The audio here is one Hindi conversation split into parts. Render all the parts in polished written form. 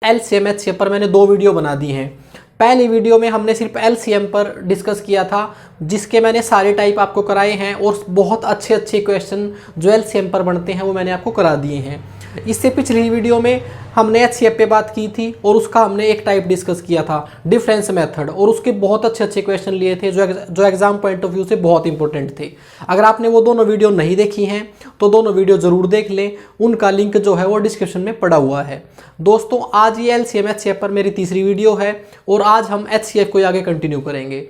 एलसीएम एचसीएफ पर मैंने 2 वीडियो बना दी हैं। पहली वीडियो में हमने सिर्फ एलसीएम पर डिस्कस किया था, जिसके मैंने सारे टाइप आपको कराए हैं और बहुत अच्छे अच्छे क्वेश्चन जो एलसीएम पर बनते हैं वो मैंने आपको करा दिए हैं। इससे पिछली वीडियो में हमने एचसीएफ पे बात की थी और उसका हमने एक टाइप डिस्कस किया था डिफरेंस मेथड, और उसके बहुत अच्छे अच्छे क्वेश्चन लिए थे जो एग्जाम पॉइंट ऑफ व्यू से बहुत इंपॉर्टेंट थे। अगर आपने वो दोनों वीडियो नहीं देखी हैं तो दोनों वीडियो ज़रूर देख लें, उनका लिंक जो है वो डिस्क्रिप्शन में पड़ा हुआ है। दोस्तों आज ये एलसीएम एचसीएफ पर मेरी तीसरी वीडियो है और आज हम एचसीएफ को आगे कंटिन्यू करेंगे।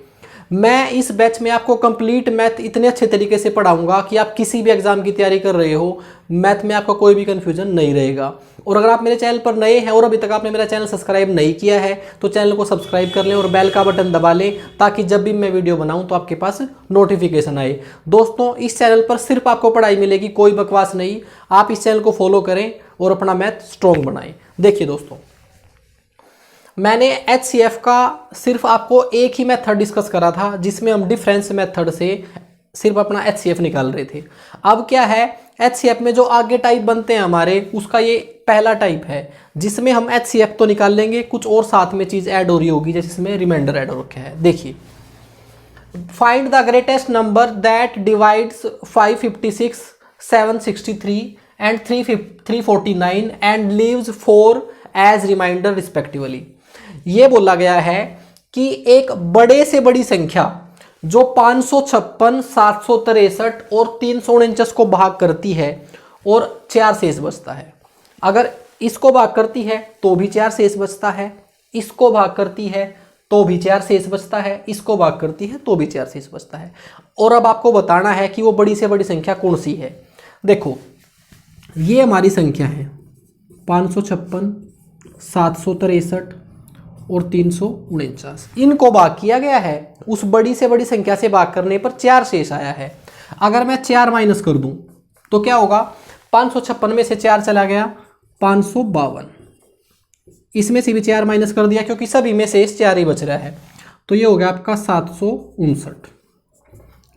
मैं इस बैच में आपको कंप्लीट मैथ इतने अच्छे तरीके से पढ़ाऊंगा कि आप किसी भी एग्जाम की तैयारी कर रहे हो, मैथ में आपका कोई भी कंफ्यूजन नहीं रहेगा। और अगर आप मेरे चैनल पर नए हैं और अभी तक आपने मेरा चैनल सब्सक्राइब नहीं किया है तो चैनल को सब्सक्राइब कर लें और बेल का बटन दबा लें, ताकि जब भी मैं वीडियो बनाऊं तो आपके पास नोटिफिकेशन आए। दोस्तों इस चैनल पर सिर्फ आपको पढ़ाई मिलेगी, कोई बकवास नहीं। आप इस चैनल को फॉलो करें और अपना मैथ स्ट्रॉन्ग बनाएं। देखिए दोस्तों, मैंने एचसीएफ का सिर्फ आपको एक ही मेथड डिस्कस करा था, जिसमें हम डिफरेंस मेथड से सिर्फ अपना एचसीएफ निकाल रहे थे। अब क्या है, एचसीएफ में जो आगे टाइप बनते हैं हमारे, उसका ये पहला टाइप है जिसमें हम एचसीएफ तो निकाल लेंगे, कुछ और साथ में चीज़ ऐड हो रही होगी, जैसे इसमें रिमाइंडर ऐड हो रखा है। देखिए, find the greatest number that divides 556, 763 and 349 and leaves 4 as remainder respectively. ये बोला गया है कि एक बड़े से बड़ी संख्या जो 556, 763 और 349 को भाग करती है और 4 शेष बचता है। अगर इसको भाग करती है तो भी 4 शेष बचता है, इसको भाग करती है तो भी 4 शेष बचता है, इसको भाग करती है तो भी 4 शेष बचता है। और अब आपको बताना है कि वो बड़ी से बड़ी संख्या कौन सी है। देखो, ये हमारी संख्या है 556, 763 और 349। इनको भाग किया गया है, उस बड़ी से बड़ी संख्या से भाग करने पर 4 शेष आया है। अगर मैं 4 माइनस कर दूं तो क्या होगा, 556 में से 4 चला गया 552, इसमें से भी 4 माइनस कर दिया क्योंकि सभी में शेष 4 ही बच रहा है, तो ये हो गया आपका 759।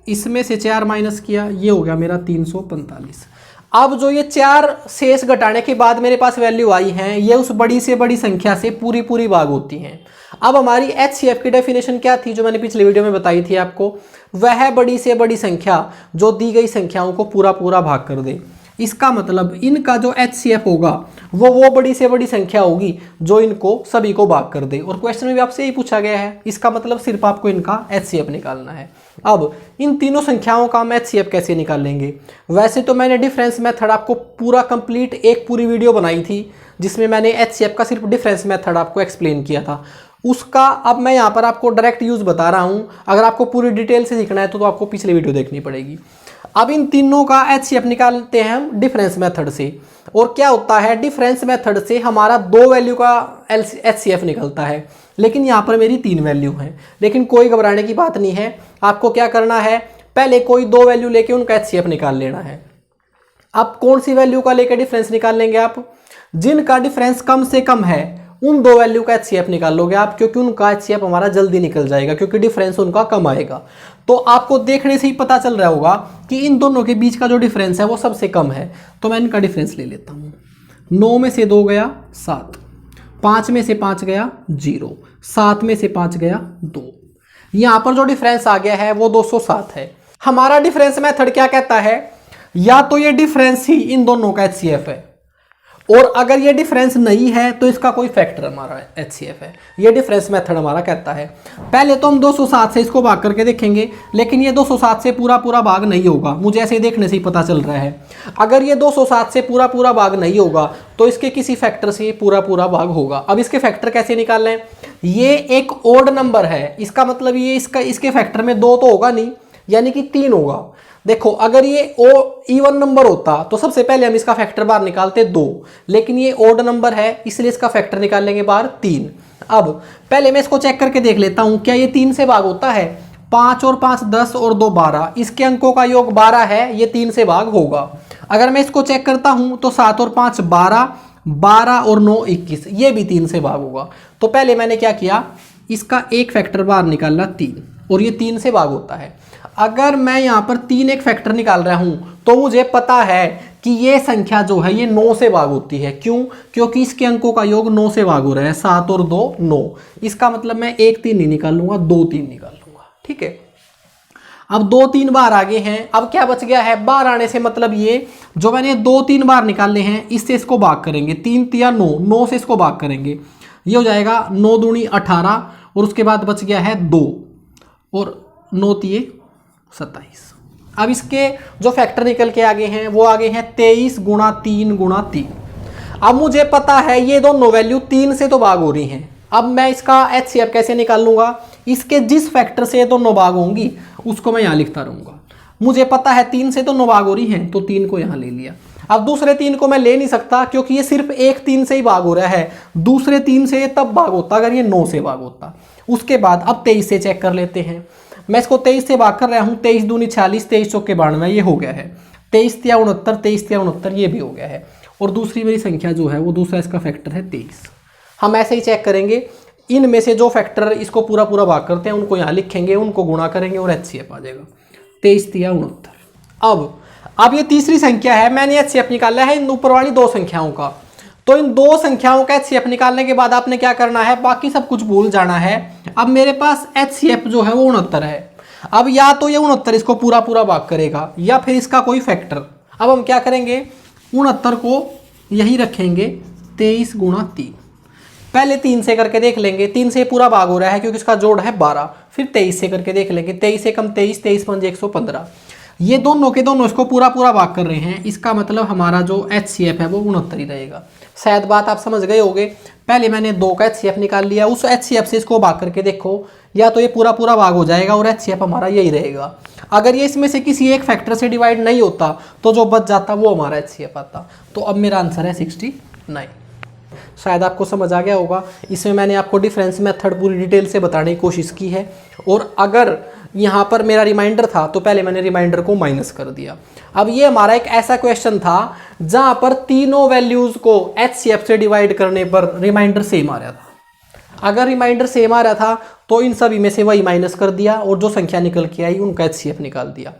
इसमें से 4 माइनस किया, ये हो गया मेरा 345। अब जो ये 4 शेष घटाने के बाद मेरे पास वैल्यू आई हैं, ये उस बड़ी से बड़ी संख्या से पूरी पूरी भाग होती हैं। अब हमारी एचसीएफ की डेफिनेशन क्या थी, जो मैंने पिछले वीडियो में बताई थी आपको, वह बड़ी से बड़ी संख्या जो दी गई संख्याओं को पूरा पूरा भाग कर दे। इसका मतलब इनका जो एचसीएफ होगा वो बड़ी से बड़ी संख्या होगी जो इनको सभी को भाग कर दे। और क्वेश्चन में भी आपसे यही पूछा गया है, इसका मतलब सिर्फ आपको इनका एचसीएफ निकालना है। अब इन तीनों संख्याओं का हम एचसीएफ कैसे निकालेंगे। वैसे तो मैंने डिफरेंस मेथड आपको पूरा कंप्लीट एक पूरी वीडियो बनाई थी, जिसमें मैंने एचसीएफ का सिर्फ डिफरेंस मेथड आपको एक्सप्लेन किया था। उसका अब मैं यहाँ पर आपको डायरेक्ट यूज़ बता रहा हूँ। अगर आपको पूरी डिटेल से सीखना है तो आपको पिछली वीडियो देखनी पड़ेगी। अब इन तीनों का एचसीएफ निकालते हैं हम डिफरेंस मेथड से। और क्या होता है, डिफरेंस मेथड से हमारा 2 वैल्यू का एचसीएफ निकलता है, लेकिन यहाँ पर मेरी 3 वैल्यू हैं। लेकिन कोई घबराने की बात नहीं है, आपको क्या करना है, पहले कोई 2 वैल्यू लेके उनका एचसीएफ निकाल लेना है। अब कौन सी वैल्यू का लेकर डिफरेंस निकाल लेंगे आप, जिनका डिफरेंस कम से कम है उन 2 वैल्यू का एचसीएफ निकाल लोगे आप, क्योंकि उनका एचसीएफ हमारा जल्दी निकल जाएगा, क्योंकि डिफरेंस उनका कम आएगा। तो आपको देखने से ही पता चल रहा होगा कि इन दोनों के बीच का जो डिफरेंस है वो सबसे कम है। तो मैं इनका डिफरेंस ले लेता हूँ। 9 में से 2 गया 7, 5 में से 5 गया 0, 7 में से 5 गया 2। यहाँ पर जो डिफरेंस आ गया है वो 207 है। हमारा डिफरेंस मेथड क्या कहता है, या तो ये डिफरेंस ही इन दोनों का एचसीएफ है, और अगर ये डिफरेंस नहीं है तो इसका कोई फैक्टर हमारा एचसीएफ है। ये डिफरेंस मेथड हमारा कहता है। पहले तो हम 207 से इसको भाग करके देखेंगे, लेकिन ये 207 से पूरा पूरा भाग नहीं होगा, मुझे ऐसे देखने से ही पता चल रहा है। अगर ये 207 से पूरा पूरा भाग नहीं होगा तो इसके किसी फैक्टर से पूरा पूरा भाग होगा। अब इसके फैक्टर कैसे निकालना है, ये एक ओड नंबर है, इसका मतलब ये इसके फैक्टर में 2 तो होगा नहीं, यानी कि 3 होगा। देखो, अगर ये इवन नंबर होता तो सबसे पहले हम इसका फैक्टर बाहर निकालते 2, लेकिन ये ओड नंबर है इसलिए इसका फैक्टर निकालेंगे बाहर 3। अब पहले मैं इसको चेक करके देख लेता हूं, क्या ये 3 से भाग होता है। 5 और 5 10 और 2 12, इसके अंकों का योग 12 है, ये 3 से भाग होगा। अगर मैं इसको चेक करता हूं तो 7 और 5 12, 12 और 9 21, ये भी 3 से भाग होगा। तो पहले मैंने क्या किया, इसका एक फैक्टर बाहर निकाला 3, और ये 3 से भाग होता है। अगर मैं यहाँ पर 3 एक फैक्टर निकाल रहा हूँ तो मुझे पता है कि ये संख्या जो है ये 9 से भाग होती है। क्यों? क्योंकि इसके अंकों का योग 9 से भाग हो रहा है, 7 और 2 9। इसका मतलब मैं 1 3 नहीं निकाल लूंगा, 2 3 निकाल लूंगा। ठीक है, अब 2 3 बार आगे हैं। अब क्या बच गया है? बार आने से मतलब ये जो मैंने 2 3 बार निकाले हैं इससे इसको भाग करेंगे, 3 3 9, 9 से इसको भाग करेंगे, ये हो जाएगा 9 दूनी 18 और उसके बाद बच गया है 2 और 9 3 27। अब इसके जो फैक्टर निकल के आगे हैं वो आगे हैं 23 गुणा 3 गुणा 3। अब मुझे पता है ये दोनों वैल्यू 3 से तो भाग हो रही हैं। अब मैं इसका HCF कैसे निकाल लूंगा? इसके जिस फैक्टर से दोनों भाग होंगी उसको मैं यहाँ लिखता रहूंगा। मुझे पता है 3 से तो 9 भाग हो रही हैं, तो 3 को यहाँ ले लिया। अब दूसरे 3 को मैं ले नहीं सकता क्योंकि ये सिर्फ एक 3 से ही भाग हो रहा है, दूसरे 3 से तब भाग होता अगर ये 9 से भाग होता। उसके बाद अब 23 से चेक कर लेते हैं। मैं इसको 23 से भाग कर रहा हूँ, 23 दूनी 40, 23 चौके 92, ये हो गया है। 23 तिया 69, 23 तिया 69, ये भी हो गया है। और दूसरी मेरी संख्या जो है वो दूसरा इसका फैक्टर है 23। हम ऐसे ही चेक करेंगे, इनमें से जो फैक्टर इसको पूरा पूरा भाग करते हैं उनको यहाँ लिखेंगे, उनको गुणा करेंगे और HCF आ जाएगा 23 तिया 69। अब ये तीसरी संख्या है, मैंने HCF निकाला है इन ऊपर वाली 2 संख्याओं का। तो इन 2 संख्याओं का HCF निकालने के बाद आपने क्या करना है? बाकी सब कुछ भूल जाना है। अब मेरे पास HCF जो है वो 69 है। अब या तो ये 69 इसको पूरा पूरा भाग करेगा या फिर इसका कोई फैक्टर। अब हम क्या करेंगे? 69 को यही रखेंगे 23 गुणा 3। पहले 3 से करके देख लेंगे, 3 से पूरा भाग हो रहा है क्योंकि इसका जोड़ है 12। फिर 23 से करके देख लेंगे, 23 से कम 23, 23 5 115। ये दोनों के दोनों इसको पूरा पूरा भाग कर रहे हैं, इसका मतलब हमारा जो HCF है वो 69 ही रहेगा। शायद बात आप समझ गए होंगे। पहले मैंने 2 का HCF निकाल लिया, उस HCF से इसको भाग करके देखो, या तो ये पूरा पूरा भाग हो जाएगा और HCF हमारा यही रहेगा। अगर ये इसमें से किसी एक फैक्टर से डिवाइड नहीं होता तो जो बच जाता वो हमारा HCF आता। तो अब मेरा आंसर है 69। शायद आपको समझ आ गया होगा। इसमें मैंने आपको डिफरेंस मेथड पूरी डिटेल से बताने की कोशिश की है। और अगर यहाँ पर मेरा रिमाइंडर था तो पहले मैंने रिमाइंडर को माइनस कर दिया। अब ये हमारा एक ऐसा क्वेश्चन था जहाँ पर तीनों वैल्यूज को HCF से डिवाइड करने पर रिमाइंडर सेम आ रहा था। अगर रिमाइंडर सेम आ रहा था तो इन सभी में से वही माइनस कर दिया और जो संख्या निकल के आई उनका HCF निकाल दिया।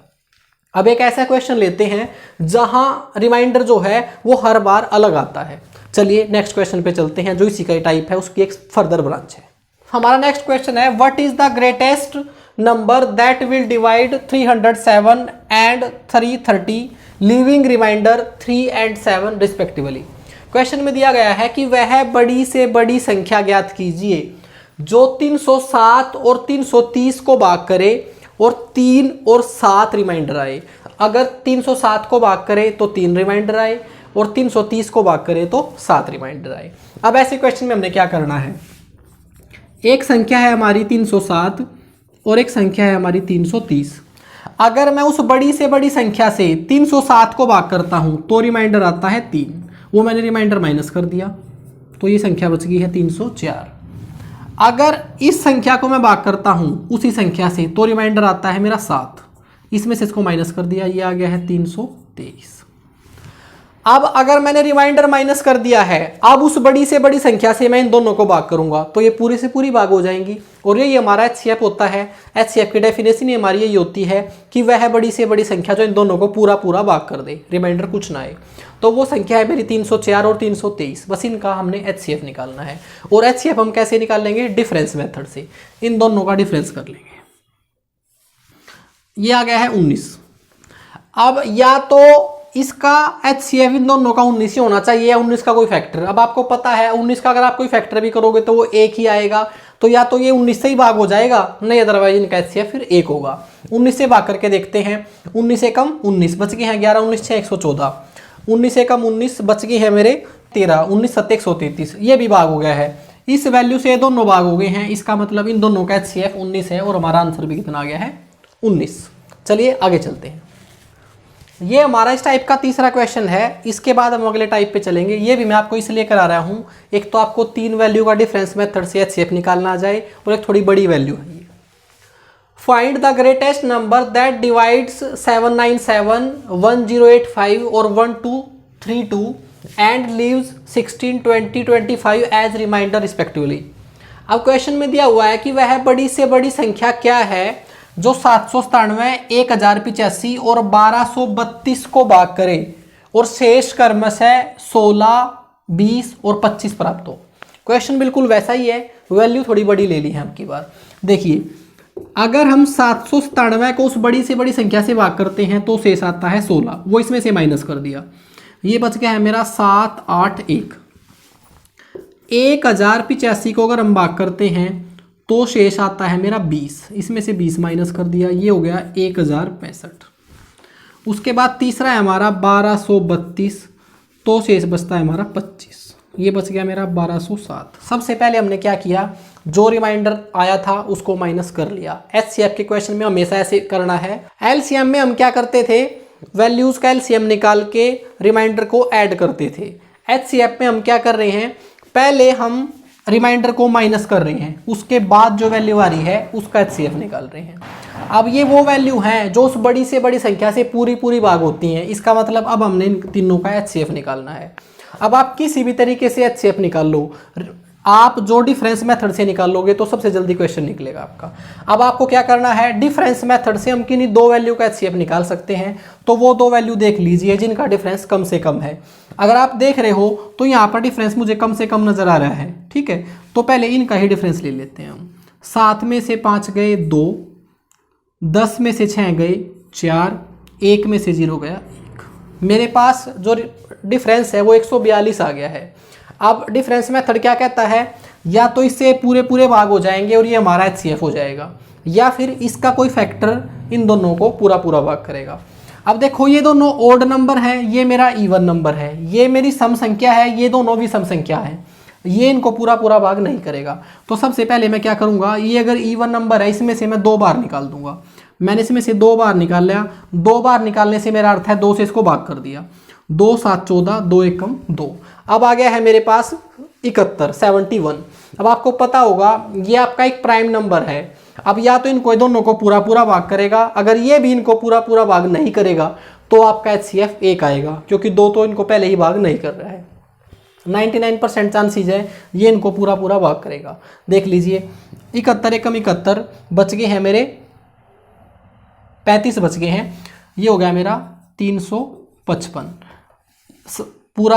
अब एक ऐसा क्वेश्चन लेते हैं जहाँ रिमाइंडर जो है वो हर बार अलग आता है। चलिए नेक्स्ट क्वेश्चन पे चलते हैं, जो इसी का टाइप है, उसकी एक फर्दर ब्रांच है। हमारा नेक्स्ट क्वेश्चन है, what is the greatest number that will divide 307 and 330 leaving remainder 3 and 7 respectively. Question में दिया गया है कि वह बड़ी से बड़ी संख्या ज्ञात कीजिए जो 307 और 330 को भाग करे और 3 और 7 रिमाइंडर आए। अगर 307 को भाग करे तो 3 रिमाइंडर आए और 330 को भाग करे तो 7 रिमाइंडर आए। अब ऐसे क्वेश्चन में हमने क्या करना है? एक संख्या है हमारी 307 और एक संख्या है हमारी 330। अगर मैं उस बड़ी से बड़ी संख्या से 307 को भाग करता हूं तो रिमाइंडर आता है 3, वो मैंने रिमाइंडर माइनस कर दिया तो ये संख्या बच गई है 304। अगर इस संख्या को मैं भाग करता हूं उसी संख्या से तो रिमाइंडर आता है मेरा 7, इसमें से इसको माइनस कर दिया, ये आ गया है 323। अब अगर मैंने रिमाइंडर माइनस कर दिया है, अब उस बड़ी से बड़ी संख्या से मैं इन दोनों को भाग करूंगा तो ये पूरी से पूरी भाग हो जाएंगी और ये हमारा HCF होता है। HCF की डेफिनेशन हमारी यही होती है कि वह बड़ी से बड़ी संख्या जो इन दोनों को पूरा पूरा भाग कर दे, रिमाइंडर कुछ ना आए। तो वो संख्या है मेरी 304 और 323, बस इनका हमने HCF निकालना है। और HCF हम कैसे निकाल लेंगे? डिफरेंस मेथड से, इन दोनों का डिफरेंस कर लेंगे। ये आ गया है 19। अब या तो इसका HCF इन दोनों का 19 ही होना चाहिए या 19 का कोई फैक्टर। अब आपको पता है 19 का अगर आप कोई फैक्टर भी करोगे तो वो 1 ही आएगा, तो या तो ये 19 से ही भाग हो जाएगा, नहीं अदरवाइज इनका HCF फिर 1 होगा। 19 से भाग करके देखते हैं, 19 से कम 19 बच गए हैं 11, 19 6 114, 19 से कम 19 बच गए हैं मेरे 13, 19 7 133, ये भी भाग हो गया है। इस वैल्यू से दोनों भाग हो गए हैं, इसका मतलब इन दोनों का HCF 19 है और हमारा आंसर भी कितना आ गया है? 19। चलिए आगे चलते हैं। ये हमारा इस टाइप का तीसरा क्वेश्चन है। इसके बाद हम अगले टाइप पे चलेंगे। ये भी मैं आपको इसलिए करा रहा हूँ, एक तो आपको 3 वैल्यू का डिफरेंस मेथड से HCF निकालना आ जाए और एक थोड़ी बड़ी वैल्यू है ये। Find the greatest number that divides 797, 1085 और 1232 and leaves 16, 20, 25 as remainder respectively. अब क्वेश्चन में दिया हुआ है कि वह बड़ी से बड़ी संख्या क्या है जो 797, 1085 और 1232 को भाग करे और शेष क्रमशः 16, 20 और 25 प्राप्त हो। क्वेश्चन बिल्कुल वैसा ही है, वैल्यू थोड़ी बड़ी ले ली है आपकी बार। देखिए, अगर हम 797 को उस बड़ी से बड़ी संख्या से भाग करते हैं तो शेष आता है 16, वो इसमें से माइनस कर दिया, ये बच गया है मेरा 7, 8, 1। 1085 को अगर हम भाग करते हैं तो शेष आता है मेरा 20, इसमें से 20 माइनस कर दिया, ये हो गया 1065। उसके बाद तीसरा है हमारा 1232, तो शेष बचता है हमारा 25, ये बच गया मेरा 1207। सबसे पहले हमने क्या किया, जो रिमाइंडर आया था उसको माइनस कर लिया। एचसीएफ के क्वेश्चन में हमेशा ऐसे करना है। एलसीएम में हम क्या करते थे, वैल्यूज का एलसीएम निकाल के रिमाइंडर को ऐड करते थे। एचसीएफ में हम क्या कर रहे हैं, पहले हम रिमाइंडर को माइनस कर रहे हैं, उसके बाद जो वैल्यू आ रही है उसका एचसीएफ निकाल रहे हैं। अब ये वो वैल्यू हैं जो उस बड़ी से बड़ी संख्या से पूरी भाग होती हैं। इसका मतलब अब हमने इन तीनों का एचसीएफ निकालना है। अब आप किसी भी तरीके से एचसीएफ निकाल लो, आप जो डिफरेंस मेथड से निकालोगे तो सबसे जल्दी क्वेश्चन निकलेगा आपका। अब आपको क्या करना है, डिफरेंस मेथड से हम किन्हीं दो वैल्यू का एचसीएफ निकाल सकते हैं, तो वो दो वैल्यू देख लीजिए जिनका डिफरेंस कम से कम है। अगर आप देख रहे हो तो यहाँ पर डिफरेंस मुझे कम से कम नजर आ रहा है, ठीक है, तो पहले इनका ही डिफरेंस ले लेते हैं हम। 7 में से 5 गए 2, 10 में से 6 गए 4, 1 में से 0 गया 1। मेरे पास जो डिफरेंस है वो 142 आ गया है। अब डिफरेंस मेथड क्या कहता है, या तो इससे पूरे भाग हो जाएंगे और ये हमारा एचसीएफ हो जाएगा, या फिर इसका कोई फैक्टर इन दोनों को पूरा भाग करेगा। अब देखो, ये दोनों ओड नंबर है, ये मेरा इवन नंबर है, ये मेरी सम संख्या है, ये दोनों भी सम संख्या है, ये इनको पूरा भाग नहीं करेगा। तो सबसे पहले मैं क्या करूंगा, ये अगर इवन नंबर है इसमें से मैं 2 बार निकाल दूंगा। मैंने इसमें से 2 बार निकाल लिया, 2 बार निकालने से मेरा अर्थ है 2 से इसको भाग कर दिया, 2 7 14, 2 1 2। अब आ गया है मेरे पास 71। अब आपको पता होगा ये आपका एक प्राइम नंबर है। अब या तो इनको दोनों को पूरा भाग करेगा, अगर ये भी इनको पूरा भाग नहीं करेगा तो आपका एचसीएफ 1 आएगा, क्योंकि 2 तो इनको पहले ही भाग नहीं कर रहा है। 99% चांसेस है ये इनको पूरा भाग करेगा। देख लीजिए, 71 एकम 71 बच गए हैं मेरे 35 बच गए हैं, ये हो गया मेरा 355।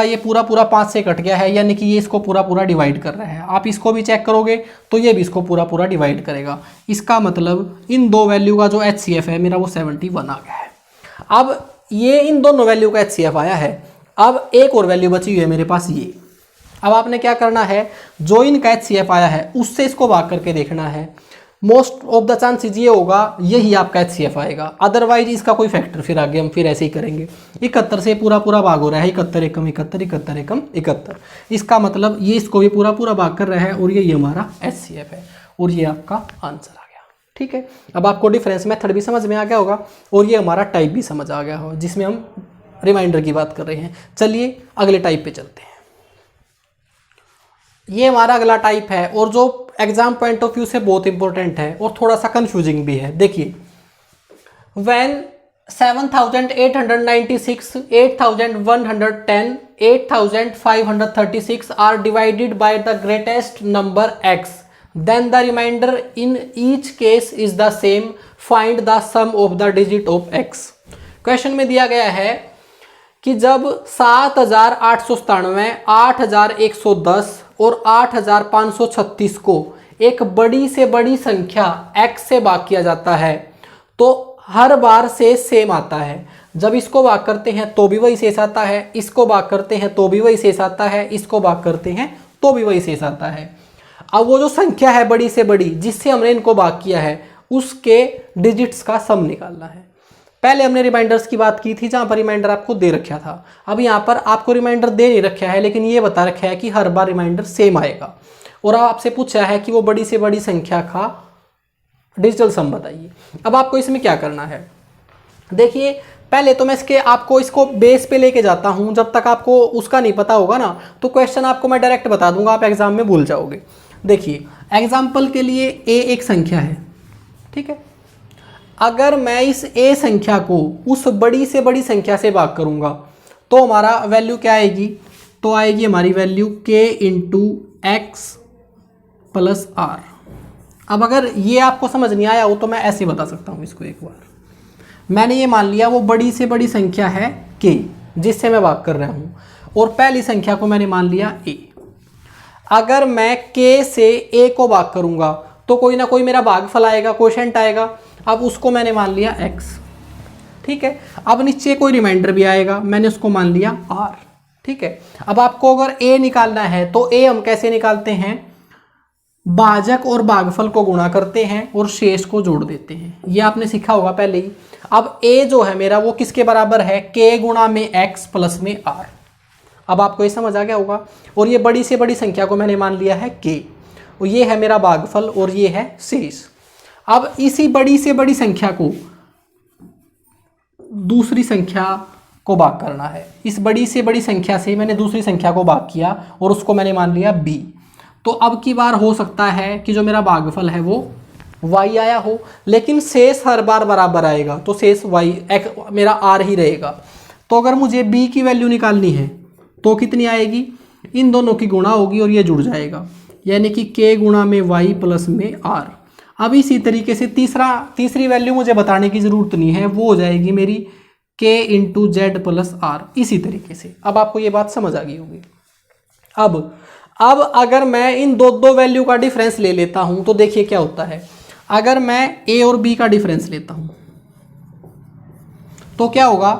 ये पूरा 5 से कट गया है, यानी कि ये इसको पूरा डिवाइड कर रहा है। आप इसको भी चेक करोगे तो ये भी इसको पूरा डिवाइड करेगा। इसका मतलब इन दो वैल्यू का जो एचसीएफ है मेरा वो 71 आ गया है। अब ये इन दोनों वैल्यू का एचसीएफ आया है। अब एक और वैल्यू बची हुई है मेरे पास ये। अब आपने क्या करना है, जो इनका एचसीएफ आया है उससे इसको भाग करके देखना है। मोस्ट ऑफ द चांसेस ये होगा यही आपका एचसीएफ आएगा, अदरवाइज इसका कोई फैक्टर फिर आगे हम फिर ऐसे ही करेंगे। 71 से पूरा भाग हो रहा है, 71 एकम 71, 71 एकम 71। इसका मतलब ये इसको भी पूरा भाग कर रहा है और ये हमारा एचसीएफ है और ये आपका आंसर आ गया। ठीक है, अब आपको डिफरेंस मेथड भी समझ में आ गया होगा और ये हमारा टाइप भी समझ आ गया हो जिसमें हम रिमाइंडर की बात कर रहे हैं। चलिए अगले टाइप पे चलते हैं। ये हमारा अगला टाइप है और जो एग्जाम पॉइंट ऑफ व्यू से बहुत इंपॉर्टेंट है और थोड़ा सा कंफ्यूजिंग भी है। देखिए, when 7896, 8110, 8536 are divided by the greatest number x, then the remainder in each case is the same, find the sum of the digit of x। Question में दिया गया है कि जब 7897, 8110 और 8536 को एक बड़ी से बड़ी संख्या x से भाग किया जाता है तो हर बार शेष सेम आता है। जब इसको भाग करते हैं तो भी वही शेष आता है, इसको भाग करते हैं तो भी वही शेष आता है, इसको भाग करते हैं तो भी वही शेष आता है। अब वो जो संख्या है बड़ी से बड़ी जिससे हमने इनको भाग किया है उसके डिजिट्स का सम निकालना है। पहले हमने रिमाइंडर्स की बात की थी जहां पर रिमाइंडर आपको दे रखा था। अब यहाँ पर आपको रिमाइंडर दे नहीं रखा है, लेकिन ये बता रखा है कि हर बार रिमाइंडर सेम आएगा और आपसे पूछा है कि वो बड़ी से बड़ी संख्या का डिजिटल सम बताइए। अब आपको इसमें क्या करना है, देखिए पहले तो मैं इसको बेस पे लेके जाता हूं। जब तक आपको उसका नहीं पता होगा ना तो क्वेश्चन आपको मैं डायरेक्ट बता दूंगा, आप एग्जाम में भूल जाओगे। देखिए एग्जाम्पल के लिए a एक संख्या है, ठीक है। अगर मैं इस a संख्या को उस बड़ी से बड़ी संख्या से भाग करूंगा तो हमारा वैल्यू क्या आएगी, तो आएगी हमारी वैल्यू k × x + r। अब अगर ये आपको समझ नहीं आया हो तो मैं ऐसे बता सकता हूँ इसको। एक बार मैंने ये मान लिया वो बड़ी से बड़ी संख्या है k जिससे मैं भाग कर रहा हूँ, और पहली संख्या को मैंने मान लिया a। अगर मैं k से a को भाग करूँगा तो कोई ना कोई मेरा भागफल आएगा, क्वोशिएंट आएगा। अब उसको मैंने मान लिया x, ठीक है। अब नीचे कोई रिमाइंडर भी आएगा, मैंने उसको मान लिया r, ठीक है। अब आपको अगर a निकालना है तो a हम कैसे निकालते हैं, भाजक और भागफल को गुणा करते हैं और शेष को जोड़ देते हैं, ये आपने सीखा होगा पहले ही। अब a जो है मेरा वो किसके बराबर है, k गुणा में x प्लस में r। अब आपको ये समझ आ गया होगा। और ये बड़ी से बड़ी संख्या को मैंने मान लिया है k, और ये है मेरा भागफल और ये है शेष। अब इसी बड़ी से बड़ी संख्या को दूसरी संख्या को भाग करना है। इस बड़ी से बड़ी संख्या से मैंने दूसरी संख्या को भाग किया और उसको मैंने मान लिया b। तो अब की बार हो सकता है कि जो मेरा भागफल है वो y आया हो, लेकिन शेष हर बार बराबर आएगा, तो शेष y मेरा r ही रहेगा। तो अगर मुझे b की वैल्यू निकालनी है तो कितनी आएगी, इन दोनों की गुणा होगी और ये जुड़ जाएगा, यानी कि k गुणा में y प्लस में r। अब इसी तरीके से तीसरी वैल्यू मुझे बताने की ज़रूरत नहीं है, वो हो जाएगी मेरी k into z plus r. इसी तरीके से अब आपको ये बात समझ आ गई होगी। अब अगर मैं इन दो वैल्यू का डिफरेंस ले लेता हूं तो देखिए क्या होता है। अगर मैं a और b का डिफरेंस लेता हूं तो क्या होगा,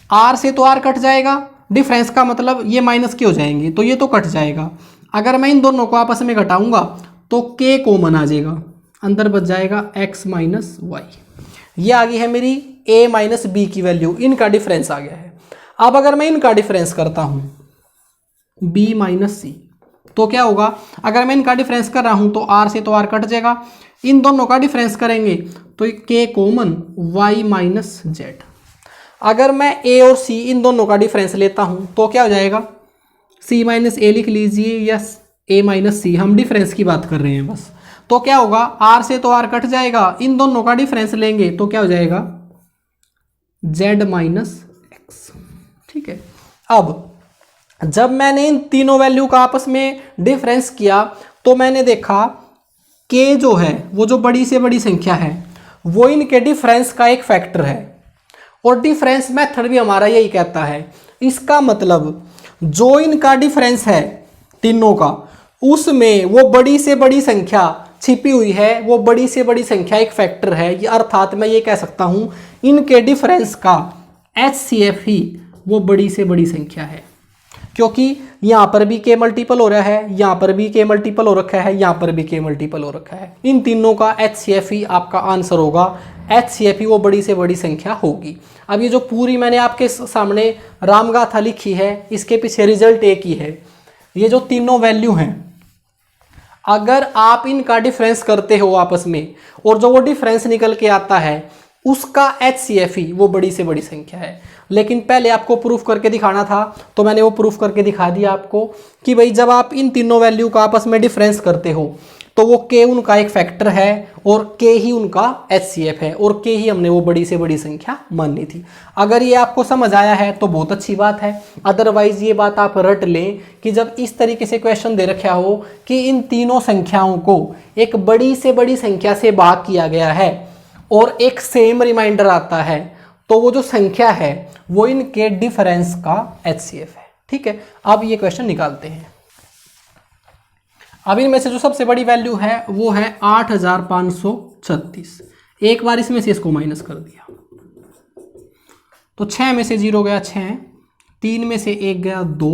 r से तो r कट जाएगा, डिफरेंस का मतलब ये माइनस के हो जाएंगे तो ये तो कट जाएगा। अगर मैं इन दोनों को आपस में घटाऊंगा तो k कॉमन आ जाएगा, अंदर बच जाएगा x माइनस वाई। ये आ गई है मेरी a माइनस बी की वैल्यू, इनका डिफरेंस आ गया है। अब अगर मैं इनका डिफरेंस करता हूं b माइनस सी तो क्या होगा, अगर मैं इनका डिफरेंस कर रहा हूं तो r से तो r कट जाएगा, इन दोनों का डिफरेंस करेंगे तो k common y minus Z. अगर मैं a और c इन दोनों का डिफरेंस लेता हूं तो क्या हो जाएगा, c माइनस a लिख लीजिए या a माइनस सी, हम डिफरेंस की बात कर रहे हैं बस। तो क्या होगा, r से तो r कट जाएगा, इन दोनों का डिफरेंस लेंगे तो क्या हो जाएगा z माइनस एक्स, ठीक है। अब जब मैंने इन तीनों वैल्यू का आपस में डिफरेंस किया तो मैंने देखा k जो है वो जो बड़ी से बड़ी संख्या है वो इनके डिफरेंस का एक फैक्टर है, और डिफरेंस मेथड भी हमारा यही कहता है। इसका मतलब जो इनका डिफरेंस है तीनों का, उसमें वो बड़ी से बड़ी संख्या छिपी हुई है, वो बड़ी से बड़ी संख्या एक फैक्टर है। ये अर्थात मैं ये कह सकता हूं इनके डिफरेंस का HCF ही वो बड़ी से बड़ी संख्या है, क्योंकि यहाँ पर भी k मल्टीपल हो रहा है, यहाँ पर भी k मल्टीपल हो रखा है, यहाँ पर भी k मल्टीपल हो रखा है। इन तीनों का HCF ही आपका आंसर होगा, HCF ही वो बड़ी से बड़ी संख्या होगी। अब ये जो पूरी मैंने आपके सामने रामगाथा लिखी है, इसके पीछे रिजल्ट एक ही है। ये जो तीनों वैल्यू हैं, अगर आप इनका डिफरेंस करते हो आपस में और जो वो डिफरेंस निकल के आता है उसका HCF ही वो बड़ी से बड़ी संख्या है। लेकिन पहले आपको प्रूफ करके दिखाना था तो मैंने वो प्रूफ करके दिखा दिया आपको कि भाई जब आप इन तीनों वैल्यू का आपस में डिफरेंस करते हो तो वो k उनका एक फैक्टर है और k ही उनका HCF है, और k ही हमने वो बड़ी से बड़ी संख्या माननी थी। अगर ये आपको समझ आया है तो बहुत अच्छी बात है, अदरवाइज ये बात आप रट लें कि जब इस तरीके से क्वेश्चन दे रखा हो कि इन तीनों संख्याओं को एक बड़ी से बड़ी संख्या से भाग किया गया है और एक सेम रिमाइंडर आता है, तो वो जो संख्या है वो इनके डिफरेंस का HCF है, ठीक है। अब ये क्वेश्चन निकालते हैं। अब इनमें से जो सबसे बड़ी वैल्यू है वो है 8536। एक बार इसमें से इसको माइनस कर दिया तो 6 में से 0 गया 6, 3 में से 1 गया 2,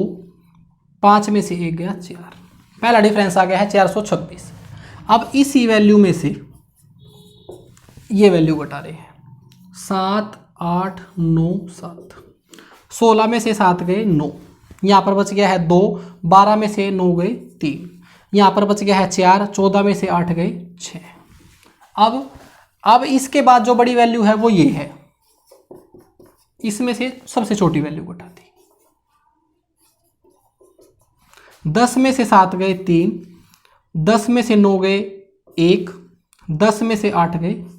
5 में से 1 गया 4, पहला डिफरेंस आ गया है 426। अब इसी वैल्यू में से ये वैल्यू घटा रहे हैं, 7 8 9 7, 16 में से 7 गए 9, यहाँ पर बच गया है 2, 12 में से 9 गए 3, यहाँ पर बच गया है 4, 14 में से 8 गए 6। अब इसके बाद जो बड़ी वैल्यू है वो ये है, इसमें से सबसे छोटी वैल्यू घटा दी, 10 में से 7 गए 3, 10 में से 9 गए 1, 10 में से 8 गए 2।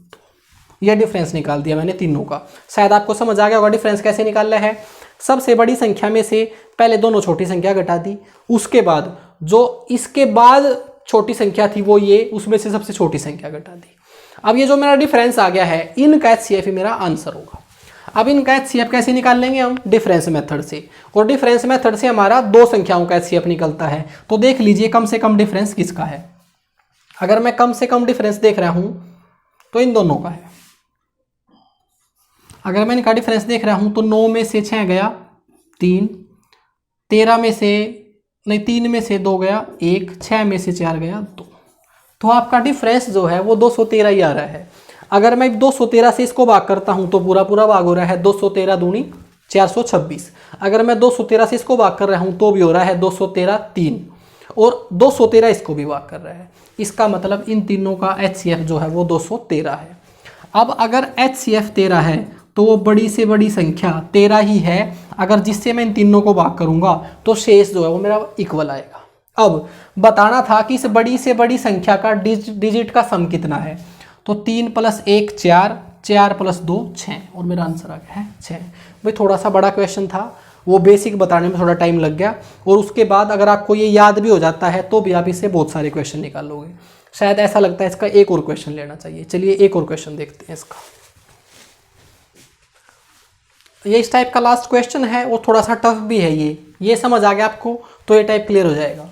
यह डिफरेंस निकाल दिया मैंने तीनों का। शायद आपको समझ आ गया होगा डिफरेंस कैसे निकालना है। सबसे बड़ी संख्या में से पहले दोनों छोटी संख्या घटा दी, उसके बाद जो इसके बाद छोटी संख्या थी वो ये, उसमें से सबसे छोटी संख्या घटा दी। अब ये जो मेरा डिफरेंस आ गया है, इनका एचसीएफ ही मेरा आंसर होगा। अब इनका एचसीएफ कैसे निकाल लेंगे हम? डिफरेंस मेथड से। और डिफरेंस मेथड से हमारा दो संख्याओं का एचसीएफ निकलता है। तो देख लीजिए कम से कम डिफरेंस किसका है। अगर मैं कम से कम डिफरेंस देख रहा हूं तो इन दोनों का है। अगर मैं इनका डिफरेंस देख रहा हूं तो 9 में से 6 गया 3, 13 में से नहीं 3 में से 2 गया 1, 6 में से 4 गया 2। तो आपका डिफरेंस जो है वो 213 ही आ रहा है। अगर मैं 213 से इसको भाग करता हूं तो पूरा पूरा भाग हो रहा है 213 दूनी 426। अगर मैं 213 से इसको भाग कर रहा हूं तो भी हो रहा है 213 3, और 213 इसको भी भाग कर रहा है। इसका मतलब इन तीनों का एचसीएफ जो है वो 213 है। अब अगर एचसीएफ 13 है तो वो बड़ी से बड़ी संख्या 13 ही है। अगर जिससे मैं इन तीनों को भाग करूंगा तो शेष जो है वो मेरा इक्वल आएगा। अब बताना था कि इस बड़ी से बड़ी संख्या का डिजिट का सम कितना है। तो 3 + 1 4, 4 + 2 6, और मेरा आंसर आ गया है 6। भाई थोड़ा सा बड़ा क्वेश्चन था, वो बेसिक बताने में थोड़ा टाइम लग गया। और उसके बाद अगर आपको ये याद भी हो जाता है तो भी आप इससे बहुत सारे क्वेश्चन निकाल लोगे। शायद ऐसा लगता है इसका एक और क्वेश्चन लेना चाहिए। चलिए एक और क्वेश्चन देखते हैं इसका। ये इस टाइप का लास्ट क्वेश्चन है और थोड़ा सा टफ भी है। ये समझ आ गया आपको तो ये टाइप क्लियर हो जाएगा।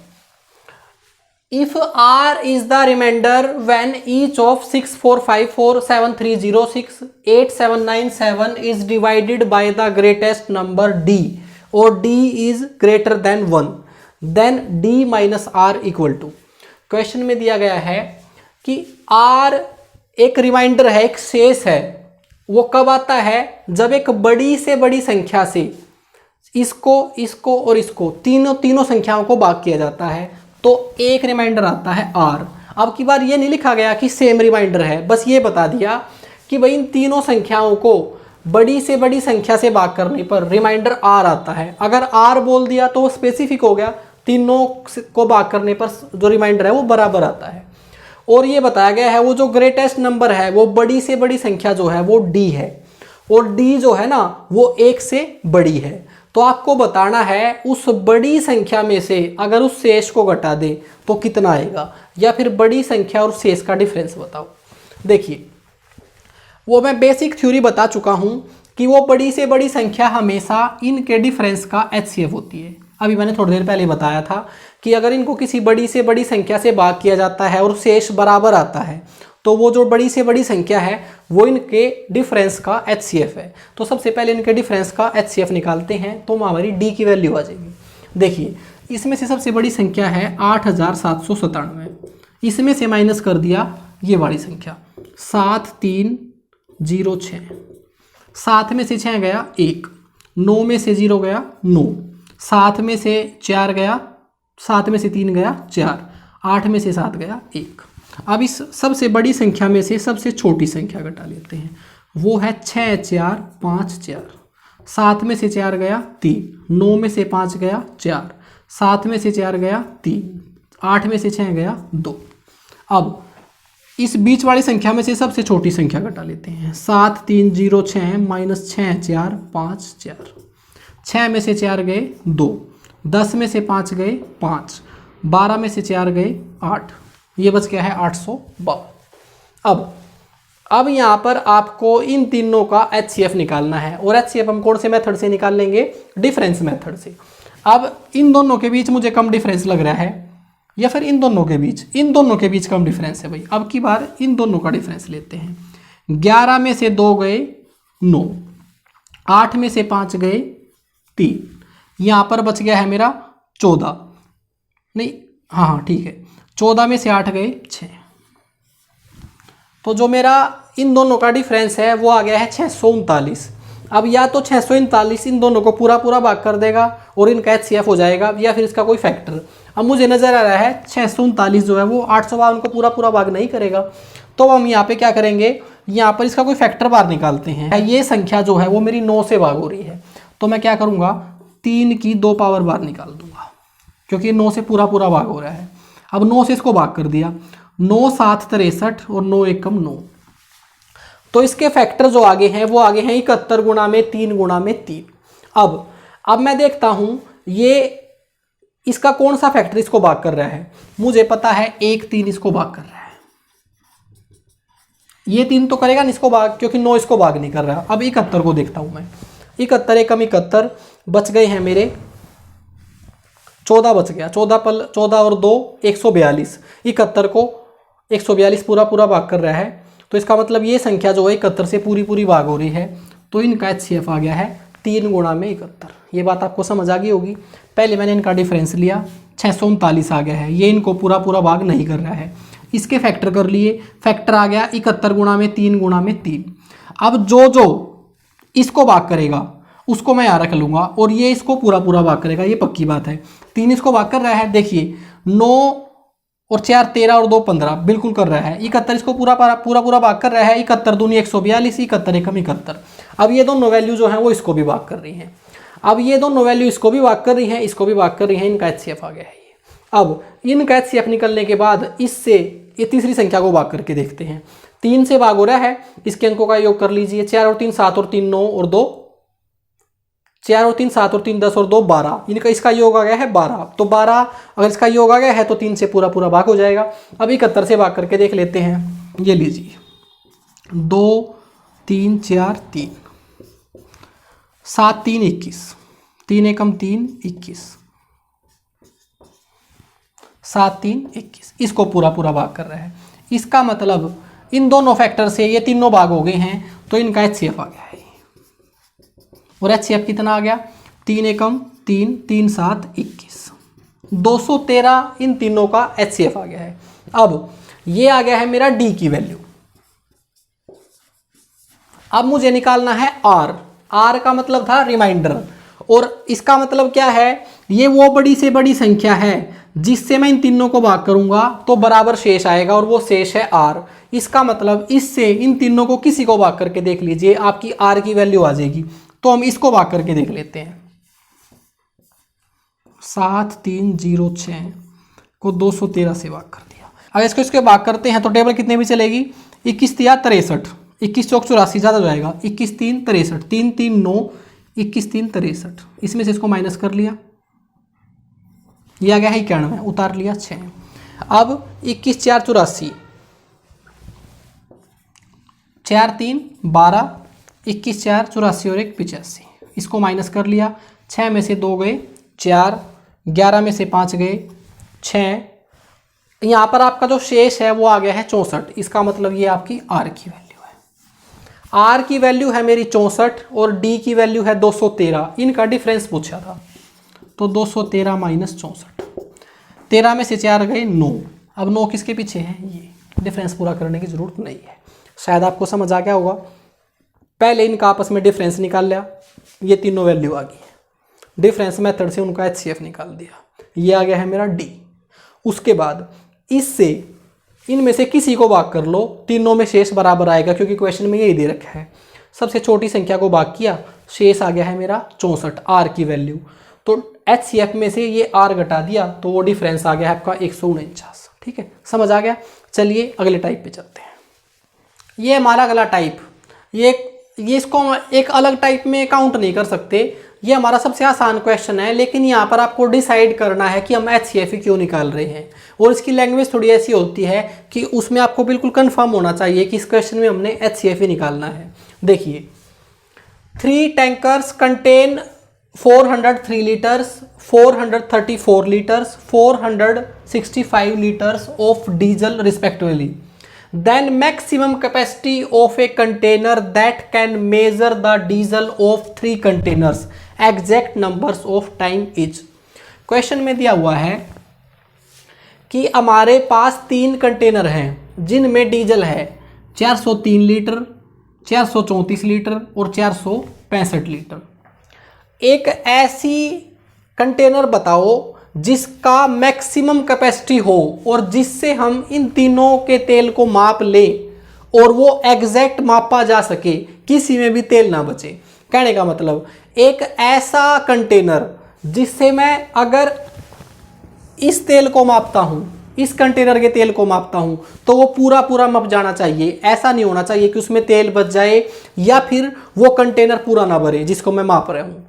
If R is the remainder when each of 6 4 5 4 7 3 0 6 8 7 9 7 is divided by the greatest number D, और D is greater than 1, then D minus R equal to। Question में दिया गया है कि R एक रिमाइंडर है, एक शेष है। वो कब आता है? जब एक बड़ी से बड़ी संख्या से इसको और इसको तीनों संख्याओं को भाग किया जाता है तो एक रिमाइंडर आता है R। अब की बार ये नहीं लिखा गया कि सेम रिमाइंडर है, बस ये बता दिया कि भाई इन तीनों संख्याओं को बड़ी से बड़ी संख्या से भाग करने पर रिमाइंडर R आता है। अगर R बोल दिया तो वो स्पेसिफिक हो गया, तीनों को भाग करने पर जो रिमाइंडर है वो बराबर आता है। और ये बताया गया है वो जो ग्रेटेस्ट नंबर है वो बड़ी से बड़ी संख्या जो है वो D है, और D जो है ना वो 1 से बड़ी है। तो आपको बताना है उस बड़ी संख्या में से अगर उस शेष को घटा दें तो कितना आएगा, या फिर बड़ी संख्या और शेष का डिफरेंस बताओ। देखिए वो मैं बेसिक थ्योरी बता चुका हूं कि वो बड़ी से बड़ी संख्या हमेशा इनके डिफरेंस का एचसीएफ होती है। अभी मैंने थोड़ी देर पहले बताया था कि अगर इनको किसी बड़ी से बड़ी संख्या से भाग किया जाता है और शेष बराबर आता है तो वो जो बड़ी से बड़ी संख्या है वो इनके डिफरेंस का एचसीएफ है। तो सबसे पहले इनके डिफरेंस का एचसीएफ निकालते हैं तो हमारी डी की वैल्यू आ जाएगी। देखिए इसमें से सबसे बड़ी संख्या है 8797, इसमें से माइनस कर दिया ये वाली संख्या 7306, 7 में से 6 गया 1, 9 में से 0 गया 9, 7 में से 4 गया, 7 में से 3 गया 4, 8 में से 7 गया 1। अब इस सबसे बड़ी संख्या में से सबसे छोटी संख्या घटा लेते हैं, वो है 6 4 5 4। 7 में से 4 गया 3, 9 में से 5 गया 4, 7 में से 4 गया 3, 8 में से 6 गया 2। अब इस बीच वाली संख्या में से सबसे छोटी संख्या घटा लेते हैं, 7306 माइनस 6 4 5 4। 6 में से 4 गए 2, 10 में से 5 गए 5, 12 में से 4 गए 8, ये बच गया है 852। अब यहाँ पर आपको इन तीनों का एचसीएफ निकालना है, और एचसीएफ हम कौन से मेथड से निकाल लेंगे? डिफरेंस मेथड से। अब इन दोनों के बीच मुझे कम डिफरेंस लग रहा है, या फिर इन दोनों के बीच? इन दोनों के बीच कम डिफरेंस है भाई। अब की बार इन दोनों का डिफरेंस लेते हैं। 11 में से 2 गए 9, 8 में से 5 गए 3, यहाँ पर बच गया है मेरा 14, नहीं हाँ ठीक है, 14 में से 8 गए 6। तो जो मेरा इन दोनों का डिफरेंस है वो आ गया है 639। अब या तो 639 इन दोनों को पूरा पूरा भाग कर देगा और इनका एचसीएफ हो जाएगा, या फिर इसका कोई फैक्टर। अब मुझे नजर आ रहा है 639 जो है वो 852 को पूरा पूरा भाग नहीं करेगा, तो हम यहाँ पे क्या करेंगे, यहाँ पर इसका कोई फैक्टर बाहर निकालते हैं। ये संख्या जो है वो मेरी 9 से भाग हो रही है, तो मैं क्या करूँगा 3 की 2 पावर बाहर निकाल दूंगा, क्योंकि 9 से पूरा पूरा भाग हो रहा है। अब 9 से इसको भाग कर दिया, 9 7 63 और 9 एकम 9। तो इसके फैक्टर जो आगे हैं वो आगे हैं 71 गुणा में 3 गुणा में 3। अब मैं देखता हूं ये इसका कौन सा फैक्टर इसको भाग कर रहा है? मुझे पता है 1 3 इसको भाग कर रहा है, ये 3 तो करेगा नहीं इसको भाग, क्योंकि 9 इसको भाग नहीं कर रहा। अब 71 को देखता हूं मैं, 71 एकम 71, बच गए हैं मेरे 14 बच गया, 14 और 2 142, 71 को 142 पूरा पूरा भाग कर रहा है। तो इसका मतलब ये संख्या जो है 71 से पूरी पूरी भाग हो रही है, तो इनका HCF आ गया है 3 गुणा में 71। ये बात आपको समझ आ गई होगी। पहले मैंने इनका डिफरेंस लिया, 639 आ गया है, ये इनको पूरा पूरा भाग नहीं कर रहा है। इसके फैक्टर कर लिए, फैक्टर आ गया 71 गुणा में 3 गुणा में 3। अब जो जो इसको भाग करेगा उसको मैं यहाँ रख लूँगा, और ये इसको पूरा पूरा भाग करेगा, ये पक्की बात है। 3 इसको भाग कर रहा है, देखिए 9 और 4 13 और 2 15 बिल्कुल कर रहा है। 71 इसको पूरा पूरा भाग कर रहा है, 71 दूनी 142, 71 एकम 71। अब ये दोनों वैल्यू जो है वो इसको भी भाग कर रही हैं। अब ये दोनों वैल्यू इसको भी भाग कर रही हैं, इसको भी भाग कर रही हैं, इनका HCF आ गया है। अब इनका HCF निकलने के बाद इससे ये तीसरी संख्या को भाग करके देखते हैं। 3 से भाग हो रहा है, इसके अंकों का योग कर लीजिए। 4 और 3 7 और 3 9 और 2 4 और 3 7 और 3 10 और 2 12, इनका इसका योग आ गया है 12। तो 12 अगर इसका योग आ गया है तो 3 से पूरा पूरा भाग हो जाएगा। अब 71 से भाग करके देख लेते हैं। ये लीजिए 2 3 4 3 7 3 21, 3 एकम 3 21, 7 3 21, इसको पूरा पूरा भाग कर रहा है। इसका मतलब इन दोनों फैक्टर से ये तीनों भाग हो गए हैं, तो इनका HCF आ गया है। और HCF कितना आ गया? 3 एकम 3 3 7 21, 213 इन तीनों का HCF आ गया है। अब ये आ गया है मेरा D की वैल्यू। अब मुझे निकालना है R का मतलब था रिमाइंडर, और इसका मतलब क्या है? ये वो बड़ी से बड़ी संख्या है जिससे मैं इन तीनों को भाग करूंगा तो बराबर शेष आएगा, और वो शेष है R। इसका मतलब इससे इन तीनों को किसी को भाग करके देख लीजिए, आपकी R की वैल्यू आ जाएगी। तो हम इसको भाग करके देख लेते हैं। 7306 को 213 से भाग कर दिया। अगर इसको इसके भाग करते हैं तो टेबल कितने भी चलेगी? 21 3 63, 21 चौक 84 ज़्यादा हो जाएगा, 21 3 63, 3 3 9, 21 3 63, इसमें से इसको माइनस कर लिया, ये आ गया है 91, उतार लिया 6। अब 21 4 84, 4 3 12, 21 4 84 और 1 85, इसको माइनस कर लिया। 6 में से 2 गए 4, 11 में से 5 गए 6, यहाँ पर आपका जो शेष है वो आ गया है 64। इसका मतलब ये आपकी R की वैल्यू है। R की वैल्यू है मेरी 64 और D की वैल्यू है 213। इनका डिफरेंस पूछा था, तो 213 माइनस 64, 13 में से 4 गए 9। अब 9 किसके पीछे है? ये डिफरेंस पूरा करने की जरूरत नहीं है, शायद आपको समझ आ गया होगा। पहले इनका आपस में डिफरेंस निकाल लिया, ये तीनों वैल्यू आ गई है, डिफरेंस मेथड से उनका HCF निकाल दिया, ये आ गया है मेरा D। उसके बाद इससे इनमें से किसी को भाग कर लो, तीनों में शेष बराबर आएगा, क्योंकि क्वेश्चन में यही दे रखा है। सबसे छोटी संख्या को भाग किया, शेष आ गया है मेरा 64, R की वैल्यू। तो HCF में से ये R घटा दिया, तो वो डिफरेंस आ गया है आपका 149। ठीक है, समझ आ गया। चलिए अगले टाइप पे चलते हैं। ये हमारा अगला टाइप, ये इसको एक अलग टाइप में काउंट नहीं कर सकते, ये हमारा सबसे आसान क्वेश्चन है, लेकिन यहाँ पर आपको डिसाइड करना है कि हम HCF क्यों निकाल रहे हैं। और इसकी लैंग्वेज थोड़ी ऐसी होती है कि उसमें आपको बिल्कुल कंफर्म होना चाहिए कि इस क्वेश्चन में हमने HCF ही निकालना है। देखिए, 3 tankers contain 403 litres, 434 litres, 465 litres of diesel respectively. Then maximum capacity of a container that can measure the diesel of 3 containers. Exact numbers of time is. Question में दिया हुआ है कि हमारे पास 3 कंटेनर हैं जिनमें डीजल है 403 लीटर, 434 लीटर और 465 लीटर। एक ऐसी कंटेनर बताओ जिसका मैक्सिमम कैपेसिटी हो और जिससे हम इन तीनों के तेल को माप लें और वो एग्जैक्ट मापा जा सके, किसी में भी तेल ना बचे। कहने का मतलब एक ऐसा कंटेनर जिससे मैं अगर इस तेल को मापता हूँ, इस कंटेनर के तेल को मापता हूँ, तो वो पूरा पूरा माप जाना चाहिए। ऐसा नहीं होना चाहिए कि उसमें तेल बच जाए या फिर वो कंटेनर पूरा ना भरे जिसको मैं माप रहा हूँ।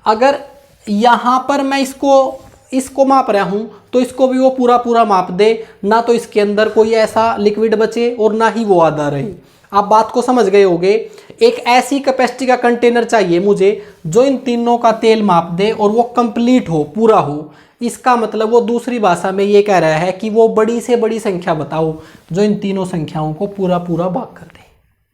अगर यहाँ पर मैं इसको इसको माप रहा हूँ तो इसको भी वो पूरा पूरा माप दे, ना तो इसके अंदर कोई ऐसा लिक्विड बचे और ना ही वो आधा रहे। आप बात को समझ गए होंगे। एक ऐसी कैपेसिटी का कंटेनर चाहिए मुझे जो इन तीनों का तेल माप दे और वो कंप्लीट हो, पूरा हो। इसका मतलब वो दूसरी भाषा में ये कह रहा है कि वो बड़ी से बड़ी संख्या बताओ जो इन तीनों संख्याओं को पूरा पूरा भाग कर दे।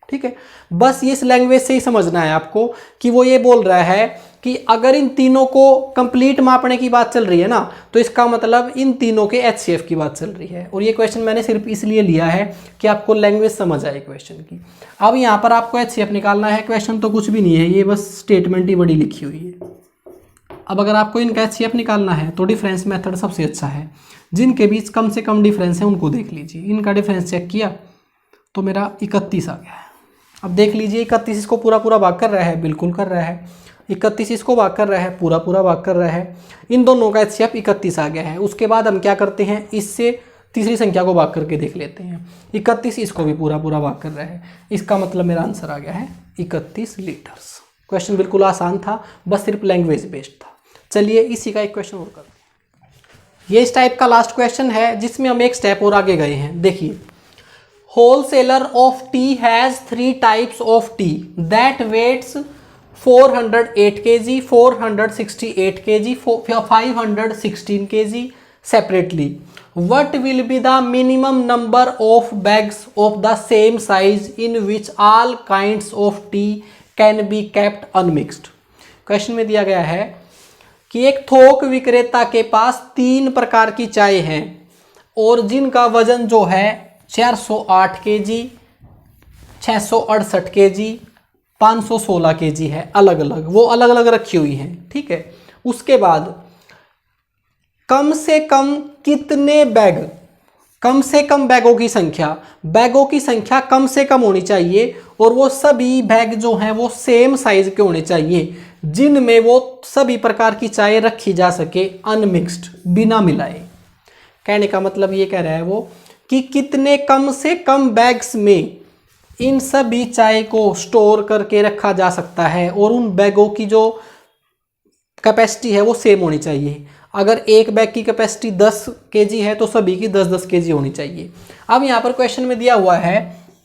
ठीक है, बस इस लैंग्वेज से ही समझना है आपको कि वो ये बोल रहा है कि अगर इन तीनों को कंप्लीट मापने की बात चल रही है ना, तो इसका मतलब इन तीनों के HCF की बात चल रही है। और ये क्वेश्चन मैंने सिर्फ इसलिए लिया है कि आपको लैंग्वेज समझ आए क्वेश्चन की। अब यहाँ पर आपको HCF निकालना है, क्वेश्चन तो कुछ भी नहीं है, ये बस स्टेटमेंट ही बड़ी लिखी हुई है। अब अगर आपको इनका HCF निकालना है तो डिफरेंस मेथड सबसे अच्छा है। जिनके बीच कम से कम डिफरेंस है उनको देख लीजिए। इनका डिफरेंस चेक किया तो मेरा 31 आ गया है। अब देख लीजिए 31 इसको पूरा पूरा भाग कर रहा है, बिल्कुल कर रहा है। 31 इसको भाग कर रहा है, पूरा पूरा भाग कर रहा है। इन दोनों का HCF 31 आ गया है। उसके बाद हम क्या करते हैं, इससे तीसरी संख्या को भाग करके देख लेते हैं। 31 इसको भी पूरा पूरा भाग कर रहा है। इसका मतलब मेरा आंसर आ गया है 31 लीटर्स। क्वेश्चन बिल्कुल आसान था, बस सिर्फ लैंग्वेज बेस्ड था। चलिए इसी का एक क्वेश्चन और करते हैं। ये इस टाइप का लास्ट क्वेश्चन है जिसमें हम एक स्टेप और आगे गए हैं। देखिए, wholesaler of tea has 3 types of tea that weights 408 kg, 468 kg, 516 kg separately. What will be the minimum number of bags of the same size in which all kinds of tea can be kept unmixed? Question में दिया गया है कि एक थोक विक्रेता के पास 3 प्रकार की चाय हैं और जिनका वजन जो है 408 केजी, 668 केजी, 516 केजी है। अलग अलग, वो अलग अलग रखी हुई हैं। ठीक है, उसके बाद कम से कम कितने बैग, कम से कम बैगों की संख्या कम से कम होनी चाहिए और वो सभी बैग जो हैं वो सेम साइज के होने चाहिए जिनमें वो सभी प्रकार की चाय रखी जा सके अनमिक्स्ड, बिना मिलाए। कहने का मतलब ये कह रहा है वो कि कितने कम से कम बैग्स में इन सभी चाय को स्टोर करके रखा जा सकता है और उन बैगों की जो कैपेसिटी है वो सेम होनी चाहिए। अगर एक बैग की कैपेसिटी 10 केजी है तो सभी की 10-10 केजी होनी चाहिए। अब यहाँ पर क्वेश्चन में दिया हुआ है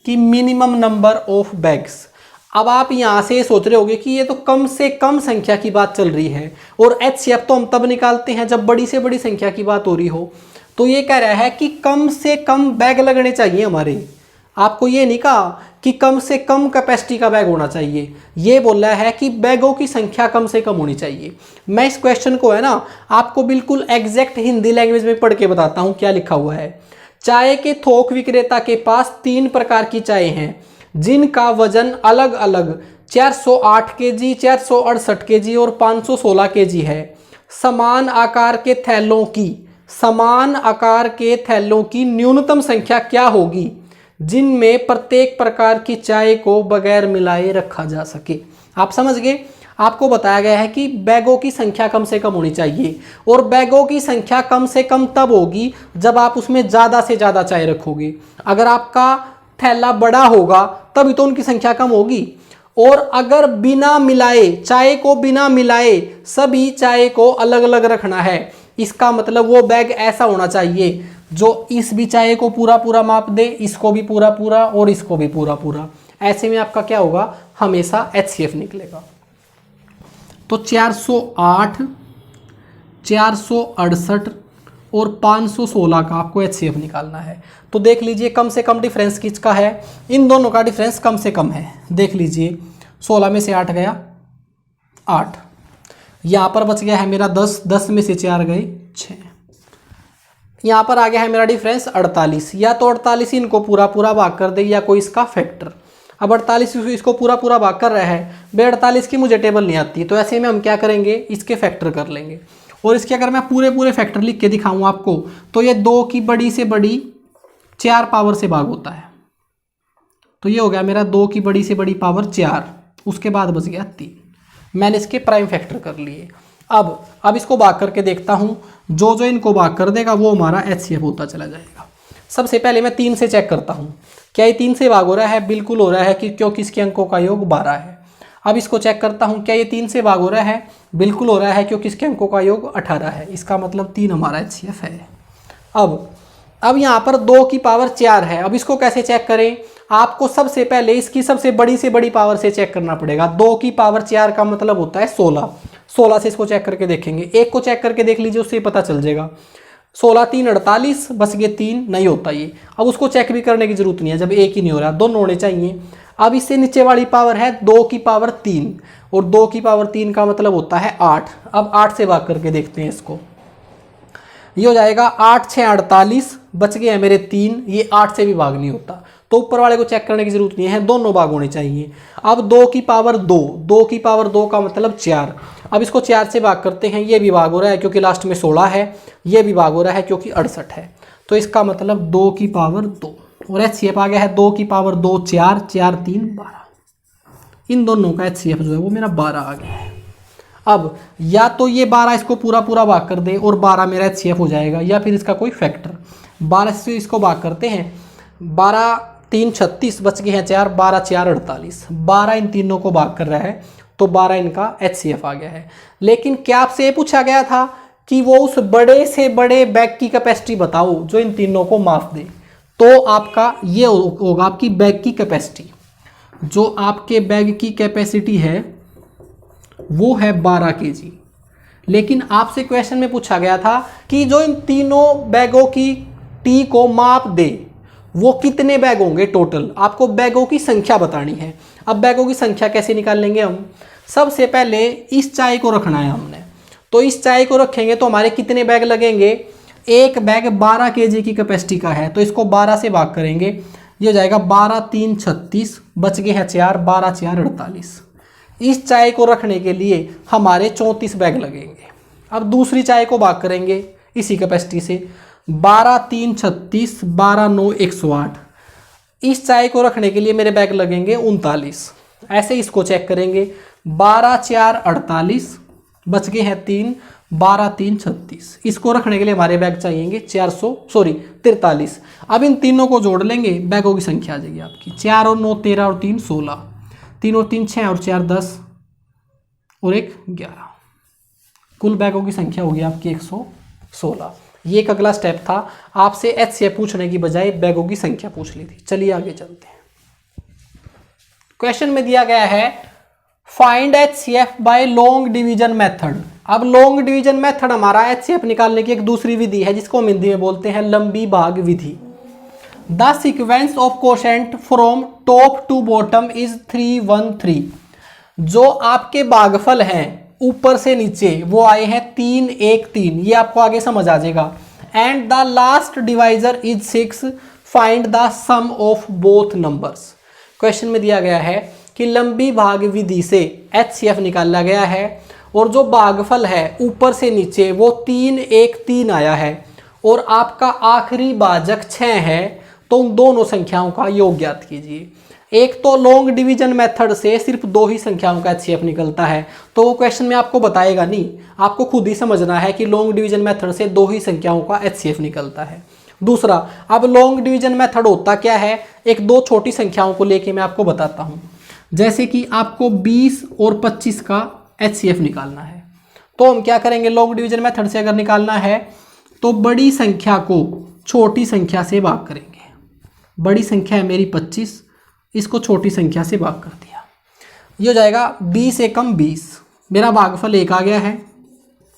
कि मिनिमम नंबर ऑफ बैग्स। अब आप यहाँ से सोच रहे होंगे कि ये तो कम से कम संख्या की बात चल रही है और HCF तो हम तब निकालते हैं जब बड़ी से बड़ी संख्या की बात हो रही हो। तो ये कह रहा है कि कम से कम बैग लगने चाहिए हमारे। आपको ये नहीं कहा कि कम से कम कैपेसिटी का बैग होना चाहिए, ये बोल रहा है कि बैगों की संख्या कम से कम होनी चाहिए। मैं इस क्वेश्चन को है ना आपको बिल्कुल एग्जैक्ट हिंदी लैंग्वेज में पढ़ के बताता हूँ क्या लिखा हुआ है। चाय के थोक विक्रेता के पास 3 प्रकार की चाय हैं जिनका वजन अलग अलग 408 केजी, 468 केजी और 516 केजी है। समान आकार के थैलों की न्यूनतम संख्या क्या होगी जिनमें प्रत्येक प्रकार की चाय को बगैर मिलाए रखा जा सके। आप समझ गए, आपको बताया गया है कि बैगों की संख्या कम से कम होनी चाहिए और बैगों की संख्या कम से कम तब होगी जब आप उसमें ज़्यादा से ज़्यादा चाय रखोगे। अगर आपका थैला बड़ा होगा तभी तो उनकी संख्या कम होगी। और अगर बिना मिलाए, चाय को बिना मिलाए सभी चाय को अलग अलग रखना है, इसका मतलब वो बैग ऐसा होना चाहिए जो इस भी चाय को पूरा पूरा माप दे, इसको भी पूरा पूरा और इसको भी पूरा पूरा। ऐसे में आपका क्या होगा, हमेशा HCF निकलेगा। तो 408, 468 और 516 का आपको HCF निकालना है। तो देख लीजिए कम से कम डिफरेंस किसका है, इन दोनों का डिफरेंस कम से कम है। देख लीजिए 16 में से 8 गया 8, यहाँ पर बच गया है मेरा 10, 10 में से 4 गए 6, यहाँ पर आ गया है मेरा डिफरेंस 48। या तो 48 इनको पूरा पूरा भाग कर दे या कोई इसका फैक्टर। अब 48 इसको पूरा पूरा भाग कर रहा है, बे 48 की मुझे टेबल नहीं आती, तो ऐसे में हम क्या करेंगे, इसके फैक्टर कर लेंगे। और इसके अगर मैं पूरे पूरे फैक्टर लिख के दिखाऊं आपको तो ये 2 की बड़ी से बड़ी 4 पावर से भाग होता है। तो ये हो गया मेरा 2 की बड़ी से बड़ी पावर 4, उसके बाद बच गया 3। मैंने इसके प्राइम फैक्टर कर लिए। अब इसको भाग करके देखता हूँ, जो जो इनको भाग कर देगा वो हमारा HCF होता चला जाएगा। सबसे पहले मैं 3 से चेक करता हूँ, क्या ये 3 से भाग हो रहा है, बिल्कुल हो रहा है कि क्योंकि इसके अंकों का योग 12 है। अब इसको चेक करता हूँ, क्या ये 3 से भाग हो रहा है? बिल्कुल हो रहा है, क्योंकि इसके अंकों का योग 18 है। इसका मतलब 3 हमारा HCF है। अब यहाँ पर 2 की पावर 4 है। अब इसको कैसे चेक करें? आपको सबसे पहले इसकी सबसे बड़ी से बड़ी पावर से चेक करना पड़ेगा। 2 की पावर 4 का मतलब होता है 16। 16 से इसको चेक करके देखेंगे। एक को चेक करके देख लीजिए, उससे पता चल जाएगा। 16 3 48, बस ये 3 नहीं होता ये। अब उसको चेक भी करने की जरूरत नहीं है, जब एक ही नहीं हो रहा, दोनों होने चाहिए। अब इससे नीचे वाली पावर है 2 की पावर 3, और 2 की पावर 3 का मतलब होता है 8। अब 8 से भाग करके देखते हैं इसको। ये हो जाएगा 8 6 48, बच गए हैं मेरे 3। ये 8 से भी भाग नहीं होता, तो ऊपर वाले को चेक करने की जरूरत नहीं है, दोनों भाग होने चाहिए। अब 2 की पावर 2, 2 की पावर 2 का मतलब 4। अब इसको 4 से भाग करते हैं। ये भी भाग हो रहा है क्योंकि लास्ट में 16 है। ये भी भाग हो रहा है क्योंकि 68 है। तो इसका मतलब 2 की पावर 2, और HCF आ गया है 2 की पावर 2 4, 4 3 12। इन दोनों का HCF जो है वो मेरा 12 आ गया है। अब या तो ये 12 इसको पूरा पूरा भाग कर दे और 12 मेरा HCF हो जाएगा, या फिर इसका कोई फैक्टर। 12 से इसको भाग करते हैं। 12 3 36, बच गए हैं 4, 12 4 48। 12 इन तीनों को भाग कर रहा है, तो 12 इनका HCF आ गया है। लेकिन क्या आपसे ये पूछा गया था कि वो उस बड़े से बड़े बैग की कैपेसिटी बताओ जो इन तीनों को माफ दे? तो आपका ये होगा आपकी बैग की कैपेसिटी। जो आपके बैग की कैपेसिटी है वो है 12 kg। लेकिन आपसे क्वेश्चन में पूछा गया था कि जो इन तीनों बैगों की टी को माप दे वो कितने बैग होंगे टोटल। आपको बैगों की संख्या बतानी है। अब बैगों की संख्या कैसे निकाल लेंगे हम? सबसे पहले इस चाय को रखना है हमने, तो इस चाय को रखेंगे तो हमारे कितने बैग लगेंगे? एक बैग 12 kg की कैपेसिटी का है, तो इसको 12 से भाग करेंगे। ये हो जाएगा 12 3 36, बच गए हैं 4, 12 4 48। इस चाय को रखने के लिए हमारे 34 बैग लगेंगे। अब दूसरी चाय को भाग करेंगे इसी कैपेसिटी से। 12 3 36, 12 9 108। इस चाय को रखने के लिए मेरे बैग लगेंगे 39। ऐसे इसको चेक करेंगे। 12 4 48, बच गए हैं 3, 12 3 36। इसको रखने के लिए हमारे बैग चाहिएंगे 43। अब इन तीनों को जोड़ लेंगे, बैगों की संख्या आ जाएगी आपकी 4 और 9 13 और 3 16, 3 और 3 6 और 4 10 और 1 11। कुल बैगों की संख्या होगी आपकी 116। ये एक अगला स्टेप था। आपसे HCF पूछने की बजाय बैगों की संख्या पूछ ली थी। चलिए आगे चलते हैं। क्वेश्चन में दिया गया है find HCF by long division method. अब लॉन्ग डिवीजन मेथड हमारा HCF निकालने की एक दूसरी विधि है जिसको हम हिंदी में बोलते हैं लंबी भाग विधि। The sequence of quotient from top to bottom is 3 1 3। जो आपके भागफल हैं ऊपर से नीचे वो आए हैं 3 1 3। ये आपको आगे समझ आ जाएगा। And the last divisor is 6, find the sum of both numbers. Question में दिया गया है कि लंबी भाग विधि से HCF निकाला गया है और जो भागफल है ऊपर से नीचे वो 3 1 3 आया है और आपका आखिरी भाजक 6 है, तो उन दोनों संख्याओं का योग ज्ञात कीजिए। एक तो लॉन्ग डिवीजन मेथड से सिर्फ 2 ही संख्याओं का HCF निकलता है, तो वो क्वेश्चन में आपको बताएगा नहीं, आपको खुद ही समझना है कि लॉन्ग डिवीजन मेथड से 2 ही संख्याओं का HCF निकलता है। दूसरा, अब लॉन्ग डिवीजन मेथड होता क्या है, एक 2 छोटी संख्याओं को लेके मैं आपको बताता हूँ। जैसे कि आपको 20 और 25 का HCF निकालना है, तो हम क्या करेंगे, लॉन्ग डिवीजन मेथड से अगर निकालना है तो बड़ी संख्या को छोटी संख्या से भाग करेंगे। बड़ी संख्या है मेरी 25, इसको छोटी संख्या से भाग कर दिया। ये हो जाएगा 20 एकम 20, मेरा भागफल 1 आ गया है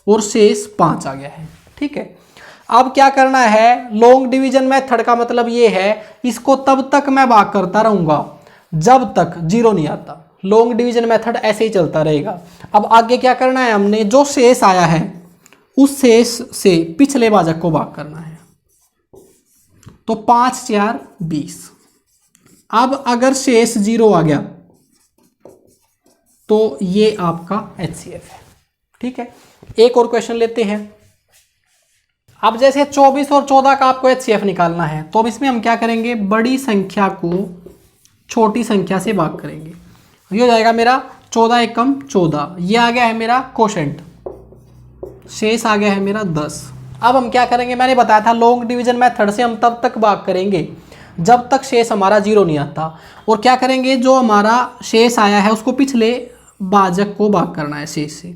और शेष 5 आ गया है। ठीक है, अब क्या करना है, लॉन्ग डिवीजन मेथड का मतलब ये है इसको तब तक मैं भाग करता रहूंगा जब तक 0 नहीं आता। लॉन्ग डिवीजन मेथड ऐसे ही चलता रहेगा। अब आगे क्या करना है, हमने जो शेष आया है उस शेष से पिछले भाजक को भाग करना है, तो 5 4 20। अब अगर शेष 0 आ गया तो ये आपका HCF है। ठीक है, एक और क्वेश्चन लेते हैं। अब जैसे 24 और 14 का आपको HCF निकालना है, तो अब इसमें हम क्या करेंगे, बड़ी संख्या को छोटी संख्या से भाग करेंगे। ये हो जाएगा मेरा 14 एकम 14, ये आ गया है मेरा कोशेंट, शेष आ गया है मेरा 10। अब हम क्या करेंगे, मैंने बताया था लॉन्ग डिवीजन मेथड से हम तब तक भाग करेंगे जब तक शेष हमारा 0 नहीं आता। और क्या करेंगे, जो हमारा शेष आया है उसको पिछले भाजक को भाग करना है शेष से।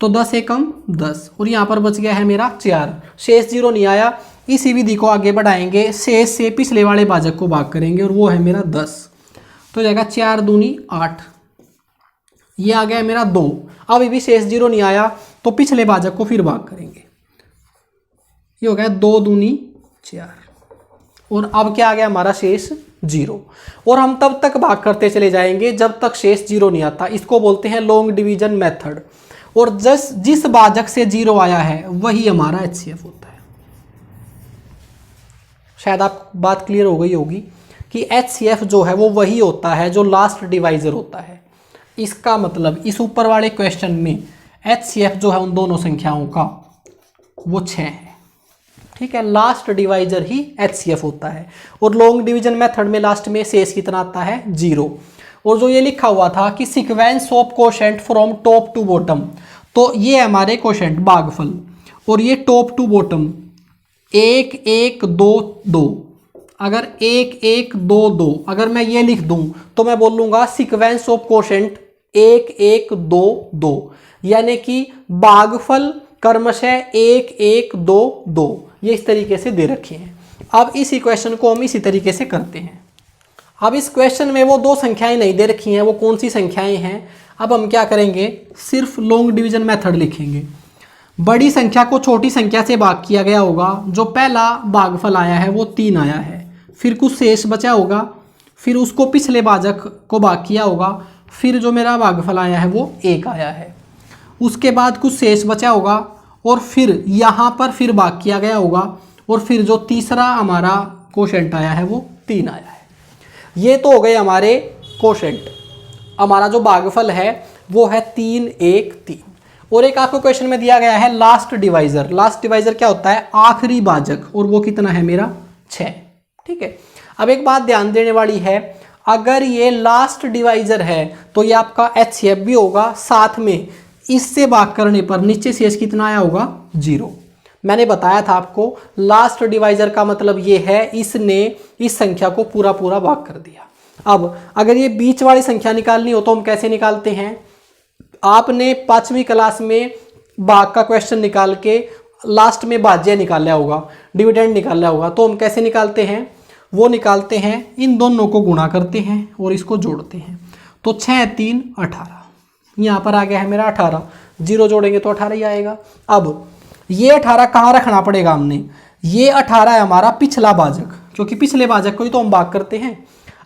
तो 10 एकम 10 और यहाँ पर बच गया है मेरा 4, शेष 0 नहीं आया। इसी विधि को आगे बढ़ाएंगे, शेष से पिछले वाले भाजक को भाग करेंगे और वो है मेरा 10। तो जाएगा 4 दूनी 8, ये आ गया मेरा 2। अभी भी शेष 0 नहीं आया तो पिछले भाजक को फिर भाग करेंगे, ये हो गया 2 दूनी 4 और अब क्या आ गया हमारा शेष 0। और हम तब तक भाग करते चले जाएंगे जब तक शेष 0 नहीं आता। इसको बोलते हैं लॉन्ग डिवीजन मेथड। और जिस भाजक से 0 आया है वही हमारा HCF होता है। शायद आप बात क्लियर हो गई होगी कि HCF जो है वो वही होता है जो लास्ट डिवाइजर होता है। इसका मतलब इस ऊपर वाले क्वेश्चन में HCF जो है उन दोनों संख्याओं का वो 6 है, ठीक है। लास्ट डिवाइजर ही HCF होता है। और लॉन्ग डिवीजन मेथड में लास्ट में शेष कितना आता है 0। और जो ये लिखा हुआ था कि sequence of quotient from top to bottom, तो ये हमारे कोशेंट भागफल और ये टॉप टू बॉटम 1 1 2 2। अगर 1 1 2 2 अगर मैं ये लिख दूं तो मैं बोलूंगा सीक्वेंस ऑफ कोशेंट 1 1 2 2, यानी कि भागफल क्रमशः 1 1 2 2 ये इस तरीके से दे रखे हैं। अब इस इक्वेशन को हम इसी तरीके से करते हैं। अब इस क्वेश्चन में वो 2 संख्याएं नहीं दे रखी हैं, वो कौन सी संख्याएं हैं? अब हम क्या करेंगे, सिर्फ लॉन्ग डिवीजन मेथड लिखेंगे। बड़ी संख्या को छोटी संख्या से भाग किया गया होगा, जो पहला भागफल आया है वो 3 आया है, फिर कुछ शेष बचा होगा, फिर उसको पिछले भाजक को भाग किया होगा, फिर जो मेरा भागफल आया है वो 1 आया है, उसके बाद कुछ शेष बचा होगा और फिर यहाँ पर फिर भाग किया गया होगा और फिर जो तीसरा हमारा कोशेंट आया है वो 3 आया है। ये तो हो गए हमारे कोशेंट। हमारा जो भागफल है वो है 3 1 3। और एक आपको क्वेश्चन में दिया गया है लास्ट डिवाइजर। लास्ट डिवाइजर क्या होता है? आखिरी भाजक, और वो कितना है मेरा 6, ठीक है। अब एक बात ध्यान देने वाली है, अगर ये लास्ट डिवाइजर है तो ये आपका HCF भी होगा, साथ में इससे भाग करने पर नीचे शेष कितना आया होगा 0। मैंने बताया था आपको लास्ट डिवाइजर का मतलब ये है इसने इस संख्या को पूरा पूरा भाग कर दिया। अब अगर ये बीच वाली संख्या निकालनी हो तो हम कैसे निकालते हैं? आपने 5वीं क्लास में भाग का क्वेश्चन निकाल के लास्ट में भाज्य निकाला होगा, डिविडेंड निकाला होगा, तो हम कैसे निकालते हैं? वो निकालते हैं इन दोनों को गुणा करते हैं और इसको जोड़ते हैं। तो 6 3 18, यहाँ पर आ गया है मेरा 18, 0 जोड़ेंगे तो 18 ही आएगा। अब ये 18 कहाँ रखना पड़ेगा हमने? ये 18 है हमारा पिछला भाजक, क्योंकि पिछले भाजक को ही तो हम भाग करते हैं।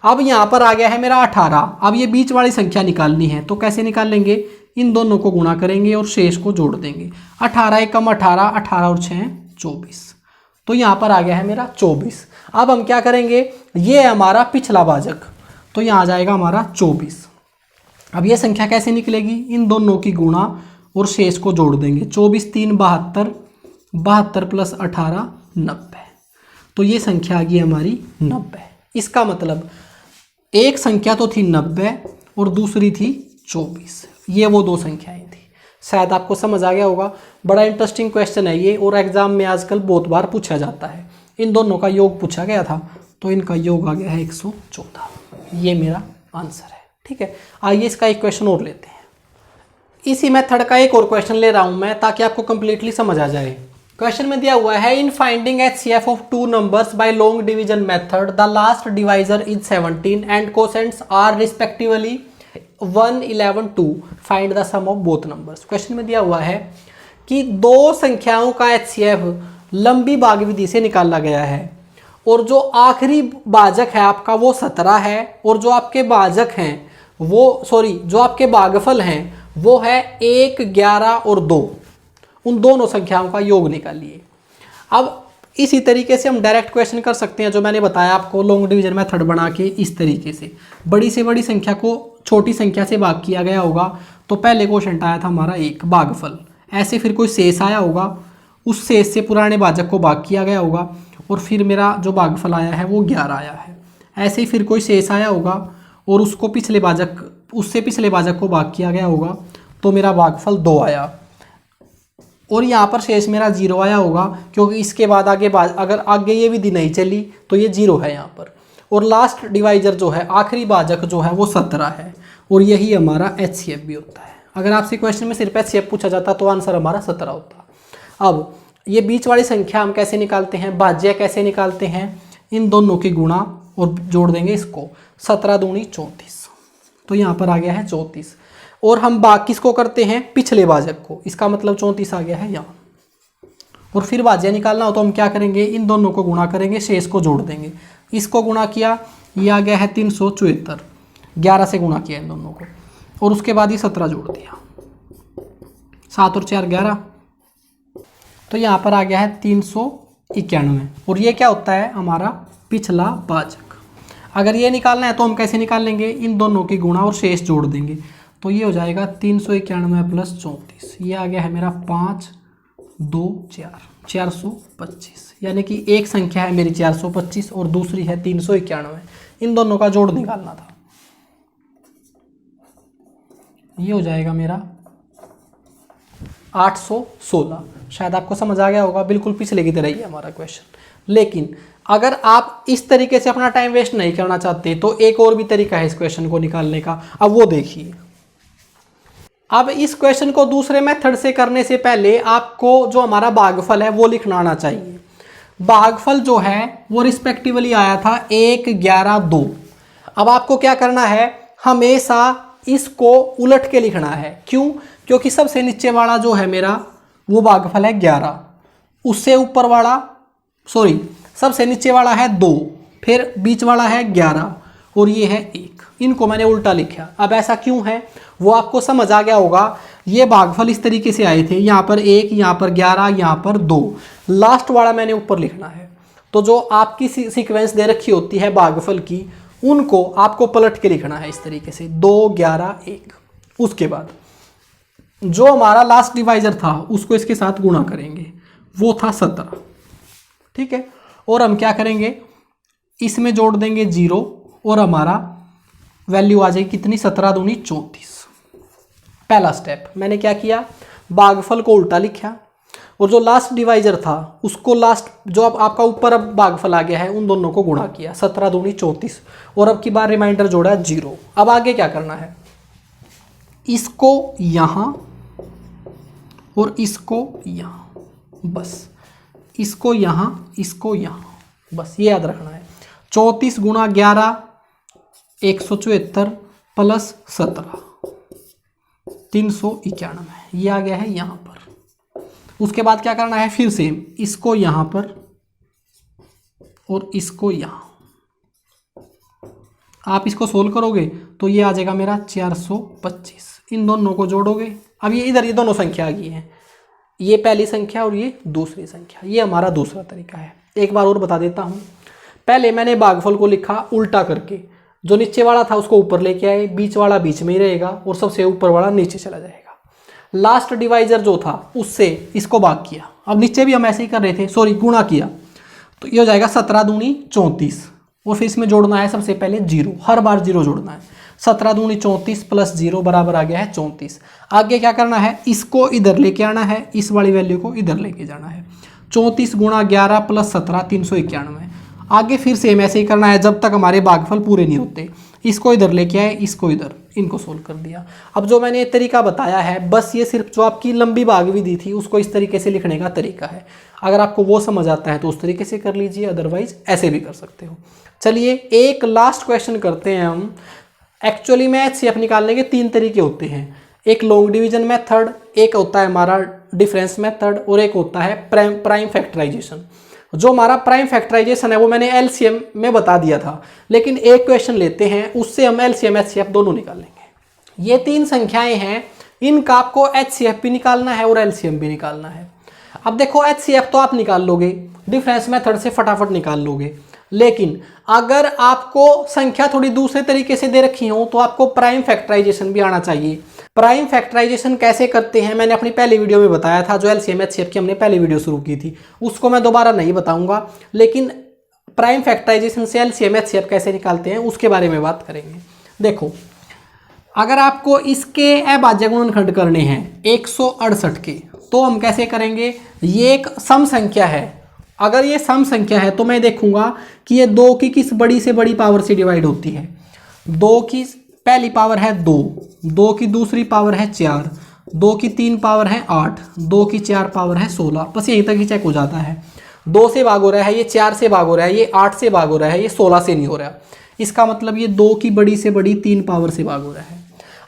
अब यहाँ पर आ गया है मेरा 18। अब ये बीच वाली संख्या निकालनी है, तो कैसे निकाल लेंगे? इन दोनों को गुणा करेंगे और शेष को जोड़ देंगे। 18 एकम 18, 18 और 6 24, तो यहाँ पर आ गया है मेरा 24। अब हम क्या करेंगे? ये है हमारा पिछला भाजक, तो यहाँ आ जाएगा हमारा 24। अब ये संख्या कैसे निकलेगी? इन दोनों की गुणा और शेष को जोड़ देंगे। 24 3 72, 72 प्लस 18 90, तो ये संख्या आ गई हमारी 90। इसका मतलब एक संख्या तो थी 90 और दूसरी थी 24, ये वो 2 संख्याएं थी। शायद आपको समझ आ गया होगा। बड़ा इंटरेस्टिंग क्वेश्चन है ये, और एग्जाम में आजकल बहुत बार पूछा जाता है। इन दोनों का योग पूछा गया था, तो इनका योग आ गया है 114। ये मेरा आंसर है, ठीक है। आइए इसका एक क्वेश्चन और लेते हैं। इसी मेथड का एक और क्वेश्चन ले रहा हूं मैं, ताकि आपको कंप्लीटली समझ आ जाए। क्वेश्चन में दिया हुआ है, in finding HCF of 2 numbers by long division method the last divisor is 17 and quotients are respectively 1 11 2, find the sum of both numbers. Question में दिया हुआ है कि 2 संख्याओं का HCF लंबी भाग विधि से निकाला गया है, और जो आखिरी भाजक है आपका वो 17 है, और जो आपके भाजक हैं वो जो आपके भागफल हैं वो है 1 11 और 2। उन दोनों संख्याओं का योग निकालिए। अब इसी तरीके से हम डायरेक्ट क्वेश्चन कर सकते हैं, जो मैंने बताया आपको लॉन्ग डिवीजन मेथड बना के। इस तरीके से बड़ी से बड़ी संख्या को छोटी संख्या से भाग किया गया होगा, तो पहले क्वेश्चन आया था हमारा 1 भागफल, ऐसे फिर कोई शेष आया होगा, उस शेष से पुराने भाजक को भाग किया गया होगा, और फिर मेरा जो भागफल आया है वो 11 आया है। ऐसे ही फिर कोई शेष आया होगा और उससे पिछले भाजक को भाग किया गया होगा, तो मेरा भागफल 2 आया, और यहाँ पर शेष मेरा 0 आया होगा, क्योंकि इसके बाद अगर आगे ये विधि नहीं चली तो ये 0 है यहाँ पर। और लास्ट डिवाइजर जो है, आखिरी भाजक जो है वो 17 है, और यही हमारा HCF भी होता है। अगर आपसे क्वेश्चन में सिर्फ HCF पूछा जाता तो आंसर हमारा 17 होता। अब ये बीच वाली संख्या हम कैसे निकालते हैं, भाज्य कैसे निकालते हैं, इन दोनों की गुणा और जोड़ देंगे इसको, 17 दूनी 34, तो यहाँ पर आ गया है 34। और हम भाग किसको करते हैं, पिछले भाजक को, इसका मतलब 34 आ गया है यहाँ। और फिर भाज्य निकालना हो तो हम क्या करेंगे, इन दोनों को गुणा करेंगे, शेष को जोड़ देंगे। इसको गुणा किया, ये आ गया है 374, 11 से गुणा किया इन दोनों को, और उसके बाद ये 17 जोड़ दिया, 7 और 4 11, तो यहाँ पर आ गया है 391। और ये क्या होता है, हमारा पिछला भाजक। अगर ये निकालना है तो हम कैसे निकाल लेंगे, इन दोनों की गुणा और शेष जोड़ देंगे, तो ये हो जाएगा 391 प्लस 34, ये आ गया है मेरा 5 2 4 425, यानी कि एक संख्या है मेरी 425 और दूसरी है 391, इन दोनों का जोड़ निकालना था। ये हो जाएगा मेरा 816। शायद आपको समझ आ गया होगा, बिल्कुल पिछले की तरह ही है हमारा क्वेश्चन। लेकिन अगर आप इस तरीके से अपना टाइम वेस्ट नहीं करना चाहते तो एक और भी तरीका है इस क्वेश्चन को निकालने का, अब वो देखिए। अब इस क्वेश्चन को दूसरे मेथड से करने से पहले आपको जो हमारा भागफल है वो लिखना आना चाहिए। भागफल जो है वो रिस्पेक्टिवली आया था 1 11 2। अब आपको क्या करना है, हमेशा इसको उलट के लिखना है। क्यों, क्योंकि सबसे नीचे वाला जो है मेरा वो भागफल है 11, उससे ऊपर वाला सबसे नीचे वाला है 2, फिर बीच वाला है 11 और ये है 1। इनको मैंने उल्टा लिखा। अब ऐसा क्यों है वो आपको समझ आ गया होगा। ये भागफल इस तरीके से आए थे, यहाँ पर 1, यहाँ पर 11, यहाँ पर 2, लास्ट वाला मैंने ऊपर लिखना है। तो जो आपकी सीक्वेंस दे रखी होती है भागफल की, उनको आपको पलट के लिखना है इस तरीके से 2 11 1। उसके बाद जो हमारा लास्ट डिवाइजर था उसको इसके साथ गुणा करेंगे, वो था 17, ठीक है। और हम क्या करेंगे, इसमें जोड़ देंगे 0 और हमारा वैल्यू आ जाएगी कितनी, 17 दूनी 34। पहला स्टेप मैंने क्या किया, भागफल को उल्टा लिखा और जो लास्ट डिवाइजर था उसको लास्ट जो अब आपका ऊपर अब भागफल आ गया है उन दोनों को गुणा किया, 17 दूनी 34, और अब की बार रिमाइंडर जोड़ा 0। अब आगे क्या करना है, इसको यहाँ और इसको यहाँ, बस इसको यहाँ इसको यहाँ, बस ये याद रखना है। 34 गुणा 11 174 प्लस 17 391, ये आ गया है यहाँ पर। उसके बाद क्या करना है, फिर सेम इसको यहाँ पर और इसको यहाँ, आप इसको सोल्व करोगे तो ये आ जाएगा मेरा 425। इन दोनों को जोड़ोगे, अब ये इधर ये दोनों संख्या आ गई हैं, ये पहली संख्या और ये दूसरी संख्या। ये हमारा दूसरा तरीका है। एक बार और बता देता हूँ। पहले मैंने भागफल को लिखा उल्टा करके, जो नीचे वाला था उसको ऊपर लेके आए, बीच वाला बीच में ही रहेगा और सबसे ऊपर वाला नीचे चला जाएगा। लास्ट डिवाइजर जो था उससे इसको भाग किया, अब नीचे भी हम ऐसे ही कर रहे थे, गुणा किया, तो ये हो जाएगा 17 दूनी 34 और फिर इसमें जोड़ना है सबसे पहले 0, हर बार 0 जोड़ना है। 17 दूनी 34 प्लस 0 बराबर आ गया है 34। आगे क्या करना है, इसको इधर लेके आना है, इस वाली वैल्यू को इधर लेके जाना है। 34 गुणा 11 प्लस 17 391। आगे फिर सेम ऐसे ही करना है जब तक हमारे भागफल पूरे नहीं होते। इसको इधर लेके आए, इसको इधर, इनको सोल्व कर दिया। अब जो मैंने तरीका बताया है, बस ये सिर्फ जो आपकी लंबी भाग विधि थी उसको इस तरीके से लिखने का तरीका है। अगर आपको वो समझ आता है तो उस तरीके से कर लीजिए, अदरवाइज ऐसे भी कर सकते हो। चलिए एक लास्ट क्वेश्चन करते हैं हम। एक्चुअली में HCF निकालने के 3 तरीके होते हैं, एक लॉन्ग डिवीजन मेथड, एक होता है हमारा डिफरेंस मेथड और एक होता है प्राइम फैक्टराइजेशन। जो हमारा प्राइम फैक्टराइजेशन है वो मैंने LCM में बता दिया था, लेकिन एक क्वेश्चन लेते हैं उससे हम LCM HCF दोनों निकालेंगे। ये 3 संख्याएं हैं, इनका आपको HCF भी निकालना है और LCM भी निकालना है। अब देखो HCF तो आप निकाल लोगे, डिफरेंस मेथड से फटाफट निकाल लोगे, लेकिन अगर आपको संख्या थोड़ी दूसरे तरीके से दे रखी हो तो आपको प्राइम फैक्टराइजेशन भी आना चाहिए। प्राइम फैक्टराइजेशन कैसे करते हैं मैंने अपनी पहली वीडियो में बताया था, जो LCM HCF की हमने पहली वीडियो शुरू की थी, उसको मैं दोबारा नहीं बताऊंगा, लेकिन प्राइम फैक्टराइजेशन से LCM HCF कैसे निकालते हैं उसके बारे में बात करेंगे। देखो, अगर आपको इसके अभाज्य गुणनखंड करने हैं 168 के, तो हम कैसे करेंगे, ये एक सम संख्या है, अगर ये सम संख्या है तो मैं देखूंगा कि ये 2 की किस बड़ी से बड़ी पावर से डिवाइड होती है। 2 की पहली पावर है 2, 2 की दूसरी पावर है 4, 2 की 3 पावर है 8, 2 की 4 पावर है 16। बस यहीं तक ही चेक हो जाता है। 2 से भाग हो रहा है, ये 4 से भाग हो रहा है, ये 8 से भाग हो रहा है, ये 16 से नहीं हो रहा। इसका मतलब ये 2 की बड़ी से बड़ी 3 पावर से भाग हो रहा है।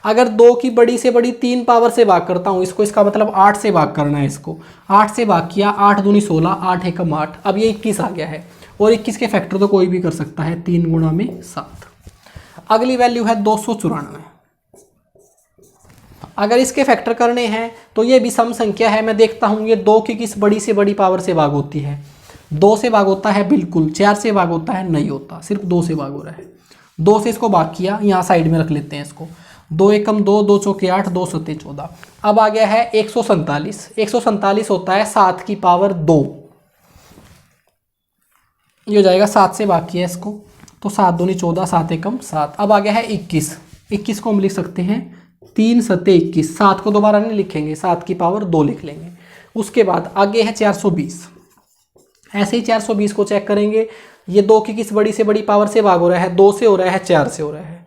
अगर 2 की बड़ी से बड़ी 3 पावर से भाग करता हूँ इसको, इसका मतलब 8 से भाग करना है इसको। 8 से भाग किया, 8 दूनी 16, 8 एकम 8, अब ये 21 आ गया है। और 21 के फैक्टर तो कोई भी कर सकता है, 3 गुणा में 7। अगली वैल्यू है 294। अगर इसके फैक्टर करने हैं तो ये भी सम संख्या है। मैं देखता हूँ ये 2 की किस बड़ी से बड़ी पावर से भाग होती है। 2 से भाग होता है बिल्कुल, 4 से भाग होता है नहीं होता, सिर्फ 2 से भाग हो रहा है। 2 से इसको भाग किया, यहाँ साइड में रख लेते हैं इसको। 2 एकम 2, 2 चौके 8, 2 सत्ते 14। अब आ गया है 147। 147 होता है 7 की पावर 2। ये हो जाएगा 7 से भाग किया इसको, तो 7 दूनी 14, 7 एकम 7। अब आ गया है 21। 21 को हम लिख सकते हैं 3 सत्ते 21। 7 को दोबारा नहीं लिखेंगे, 7 की पावर 2 लिख लेंगे। उसके बाद आगे है 420। ऐसे ही 420 को चेक करेंगे, ये 2 की किस बड़ी से बड़ी पावर से भाग हो रहा है। 2 से हो रहा है, 4 से हो रहा है,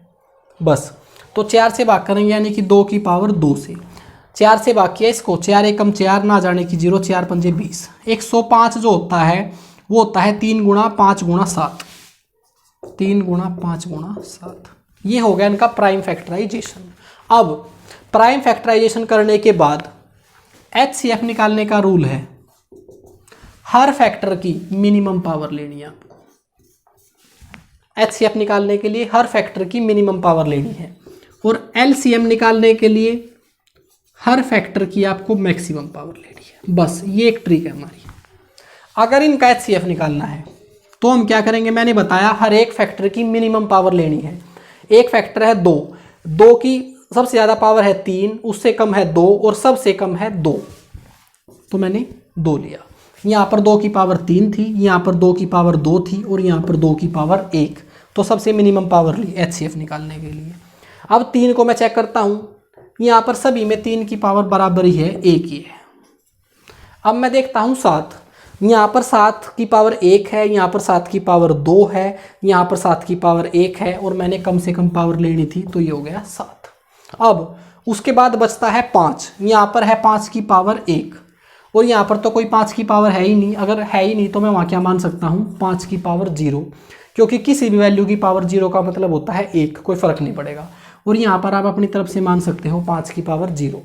बस। तो 4 से भाग करेंगे यानी कि 2 की पावर 2 से। 4 से भाग किया इसको, 4 एकम 4, ना जाने की 0, 4 पंजे 20। 105 जो होता है वो होता है 3 गुणा 5 गुणा 7। 3 गुणा 5 गुणा 7, ये हो गया इनका प्राइम फैक्टराइजेशन। अब प्राइम फैक्टराइजेशन करने के बाद HCF निकालने का रूल है, हर फैक्टर की मिनिमम पावर लेनी है आपको। HCF निकालने के लिए हर फैक्टर की मिनिमम पावर लेनी है, और LCM निकालने के लिए हर फैक्टर की आपको मैक्सिमम पावर लेनी है। बस ये एक ट्रिक है हमारी। अगर इनका HCF निकालना है तो हम क्या करेंगे, मैंने बताया हर एक फैक्टर की मिनिमम पावर लेनी है। एक फैक्टर है 2, 2 की सबसे ज़्यादा पावर है 3, उससे कम है 2 और सबसे कम है 2, तो मैंने 2 लिया। यहाँ पर 2 की पावर 3 थी, यहाँ पर 2 की पावर 2 थी, और यहाँ पर 2 की पावर 1, तो सबसे मिनिमम पावर ली HCF निकालने के लिए। अब 3 को मैं चेक करता हूँ, यहाँ पर सभी में 3 की पावर बराबर ही है, 1 ही है। अब मैं देखता हूँ 7, यहाँ पर 7 की पावर 1 है, यहाँ पर 7 की पावर 2 है, यहाँ पर 7 की पावर 1 है, और मैंने कम से कम पावर लेनी थी, तो ये हो गया 7। अब उसके बाद बचता है 5, यहाँ पर है 5 की पावर 1, और यहाँ पर तो कोई 5 की पावर है ही नहीं। अगर है ही नहीं तो मैं वहाँ क्या मान सकता हूँ, 5 की पावर 0, क्योंकि किसी भी वैल्यू की पावर 0 का मतलब होता है 1, कोई फ़र्क नहीं पड़ेगा। और यहाँ पर आप अपनी तरफ से मान सकते हो 5 की पावर 0।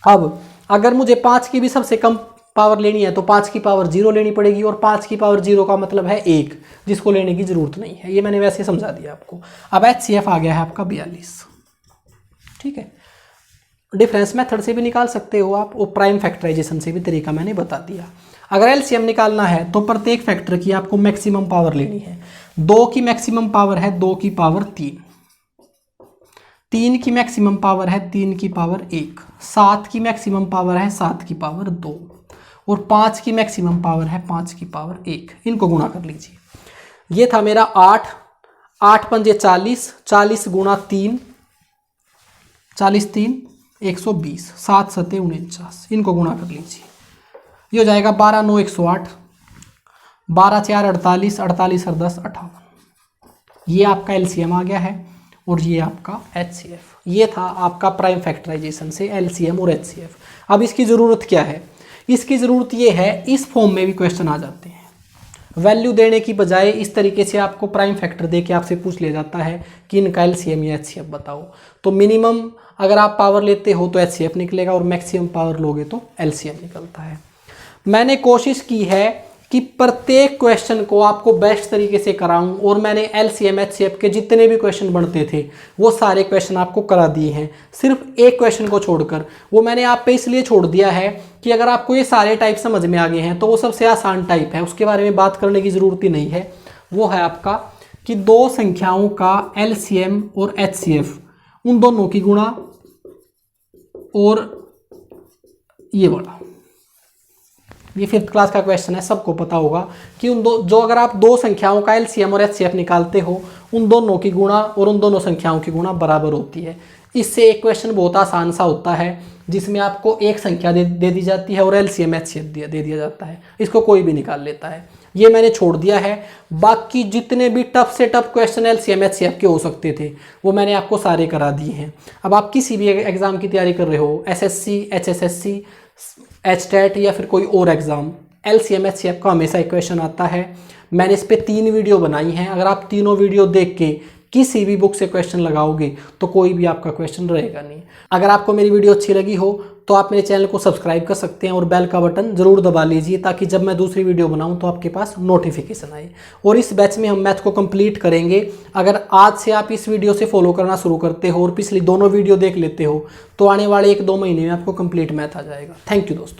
अब अगर मुझे 5 की भी सबसे कम पावर लेनी है तो 5 की पावर 0 लेनी पड़ेगी, और 5 की पावर 0 का मतलब है 1, जिसको लेने की ज़रूरत नहीं है। ये मैंने वैसे समझा दिया आपको। अब HCF आ गया है आपका 42। ठीक है, डिफरेंस मेथड से भी निकाल सकते हो आप, और प्राइम फैक्टराइजेशन से भी तरीका मैंने बता दिया। अगर LCM निकालना है तो प्रत्येक फैक्टर की आपको मैक्सिमम पावर लेनी है। 2 की मैक्सिमम पावर है 2 की पावर 3, 3 की मैक्सिमम पावर है 3 की पावर 1, 7 की मैक्सिमम पावर है 7 की पावर 2, और 5 की मैक्सिमम पावर है 5 की पावर 1। इनको गुणा कर लीजिए। ये था मेरा 8, 8 पंजे 40, 40 गुणा 3, 40 3 120, 7 सत्ते 49। इनको गुणा कर लीजिए, ये हो जाएगा 12 9 108, 12 4 48, 48 और 10 58। ये आपका LCM आ गया है, और ये आपका HCF। ये था आपका प्राइम फैक्टराइजेशन से LCM और HCF। अब इसकी ज़रूरत क्या है, इसकी ज़रूरत ये है, इस फॉर्म में भी क्वेश्चन आ जाते हैं। वैल्यू देने की बजाय इस तरीके से आपको प्राइम फैक्टर दे के आपसे पूछ लिया जाता है कि इनका LCM या HCF बताओ। तो मिनिमम अगर आप पावर लेते हो तो HCF निकलेगा, और मैक्सिमम पावर लोगे तो LCM निकलता है। मैंने कोशिश की है कि प्रत्येक क्वेश्चन को आपको बेस्ट तरीके से कराऊं, और मैंने LCM HCF के जितने भी क्वेश्चन बनते थे वो सारे क्वेश्चन आपको करा दिए हैं, सिर्फ एक क्वेश्चन को छोड़कर। वो मैंने आप पे इसलिए छोड़ दिया है कि अगर आपको ये सारे टाइप समझ में आ गए हैं तो वो सबसे आसान टाइप है, उसके बारे में बात करने की ज़रूरत ही नहीं है। वो है आपका कि 2 संख्याओं का LCM और HCF, उन दोनों की गुणा, और ये वाला, ये 5th क्लास का क्वेश्चन है, सबको पता होगा कि उन दो, जो अगर आप 2 संख्याओं का LCM और HCF निकालते हो उन दोनों की गुणा और उन दोनों संख्याओं की गुणा बराबर होती है। इससे एक क्वेश्चन बहुत आसान सा होता है जिसमें आपको एक संख्या दे दी जाती है और एलसीएम एचसीएफ दे दिया जाता है, इसको कोई भी निकाल लेता है। ये मैंने छोड़ दिया है। बाकी जितने भी टफ से टफ क्वेश्चन एलसीएम एचसीएफ के हो सकते थे वो मैंने आपको सारे करा दिए हैं। अब आप किसी भी एग्ज़ाम की तैयारी कर रहे हो, एसएससी, एचएसएससी, एचटेट या फिर कोई और एग्ज़ाम, एलसीएम एचसीएफ का हमेशा एक क्वेश्चन आता है। मैंने इस पर 3 वीडियो बनाई हैं। अगर आप तीनों वीडियो देख के किसी भी बुक से क्वेश्चन लगाओगे तो कोई भी आपका क्वेश्चन रहेगा नहीं। अगर आपको मेरी वीडियो अच्छी लगी हो तो आप मेरे चैनल को सब्सक्राइब कर सकते हैं और बेल का बटन ज़रूर दबा लीजिए ताकि जब मैं दूसरी वीडियो बनाऊं तो आपके पास नोटिफिकेशन आए। और इस बैच में हम मैथ को कंप्लीट करेंगे। अगर आज से आप इस वीडियो से फॉलो करना शुरू करते हो और पिछली दोनों वीडियो देख लेते हो तो आने वाले 1-2 महीने में आपको कंप्लीट मैथ आ जाएगा। थैंक यू दोस्तों।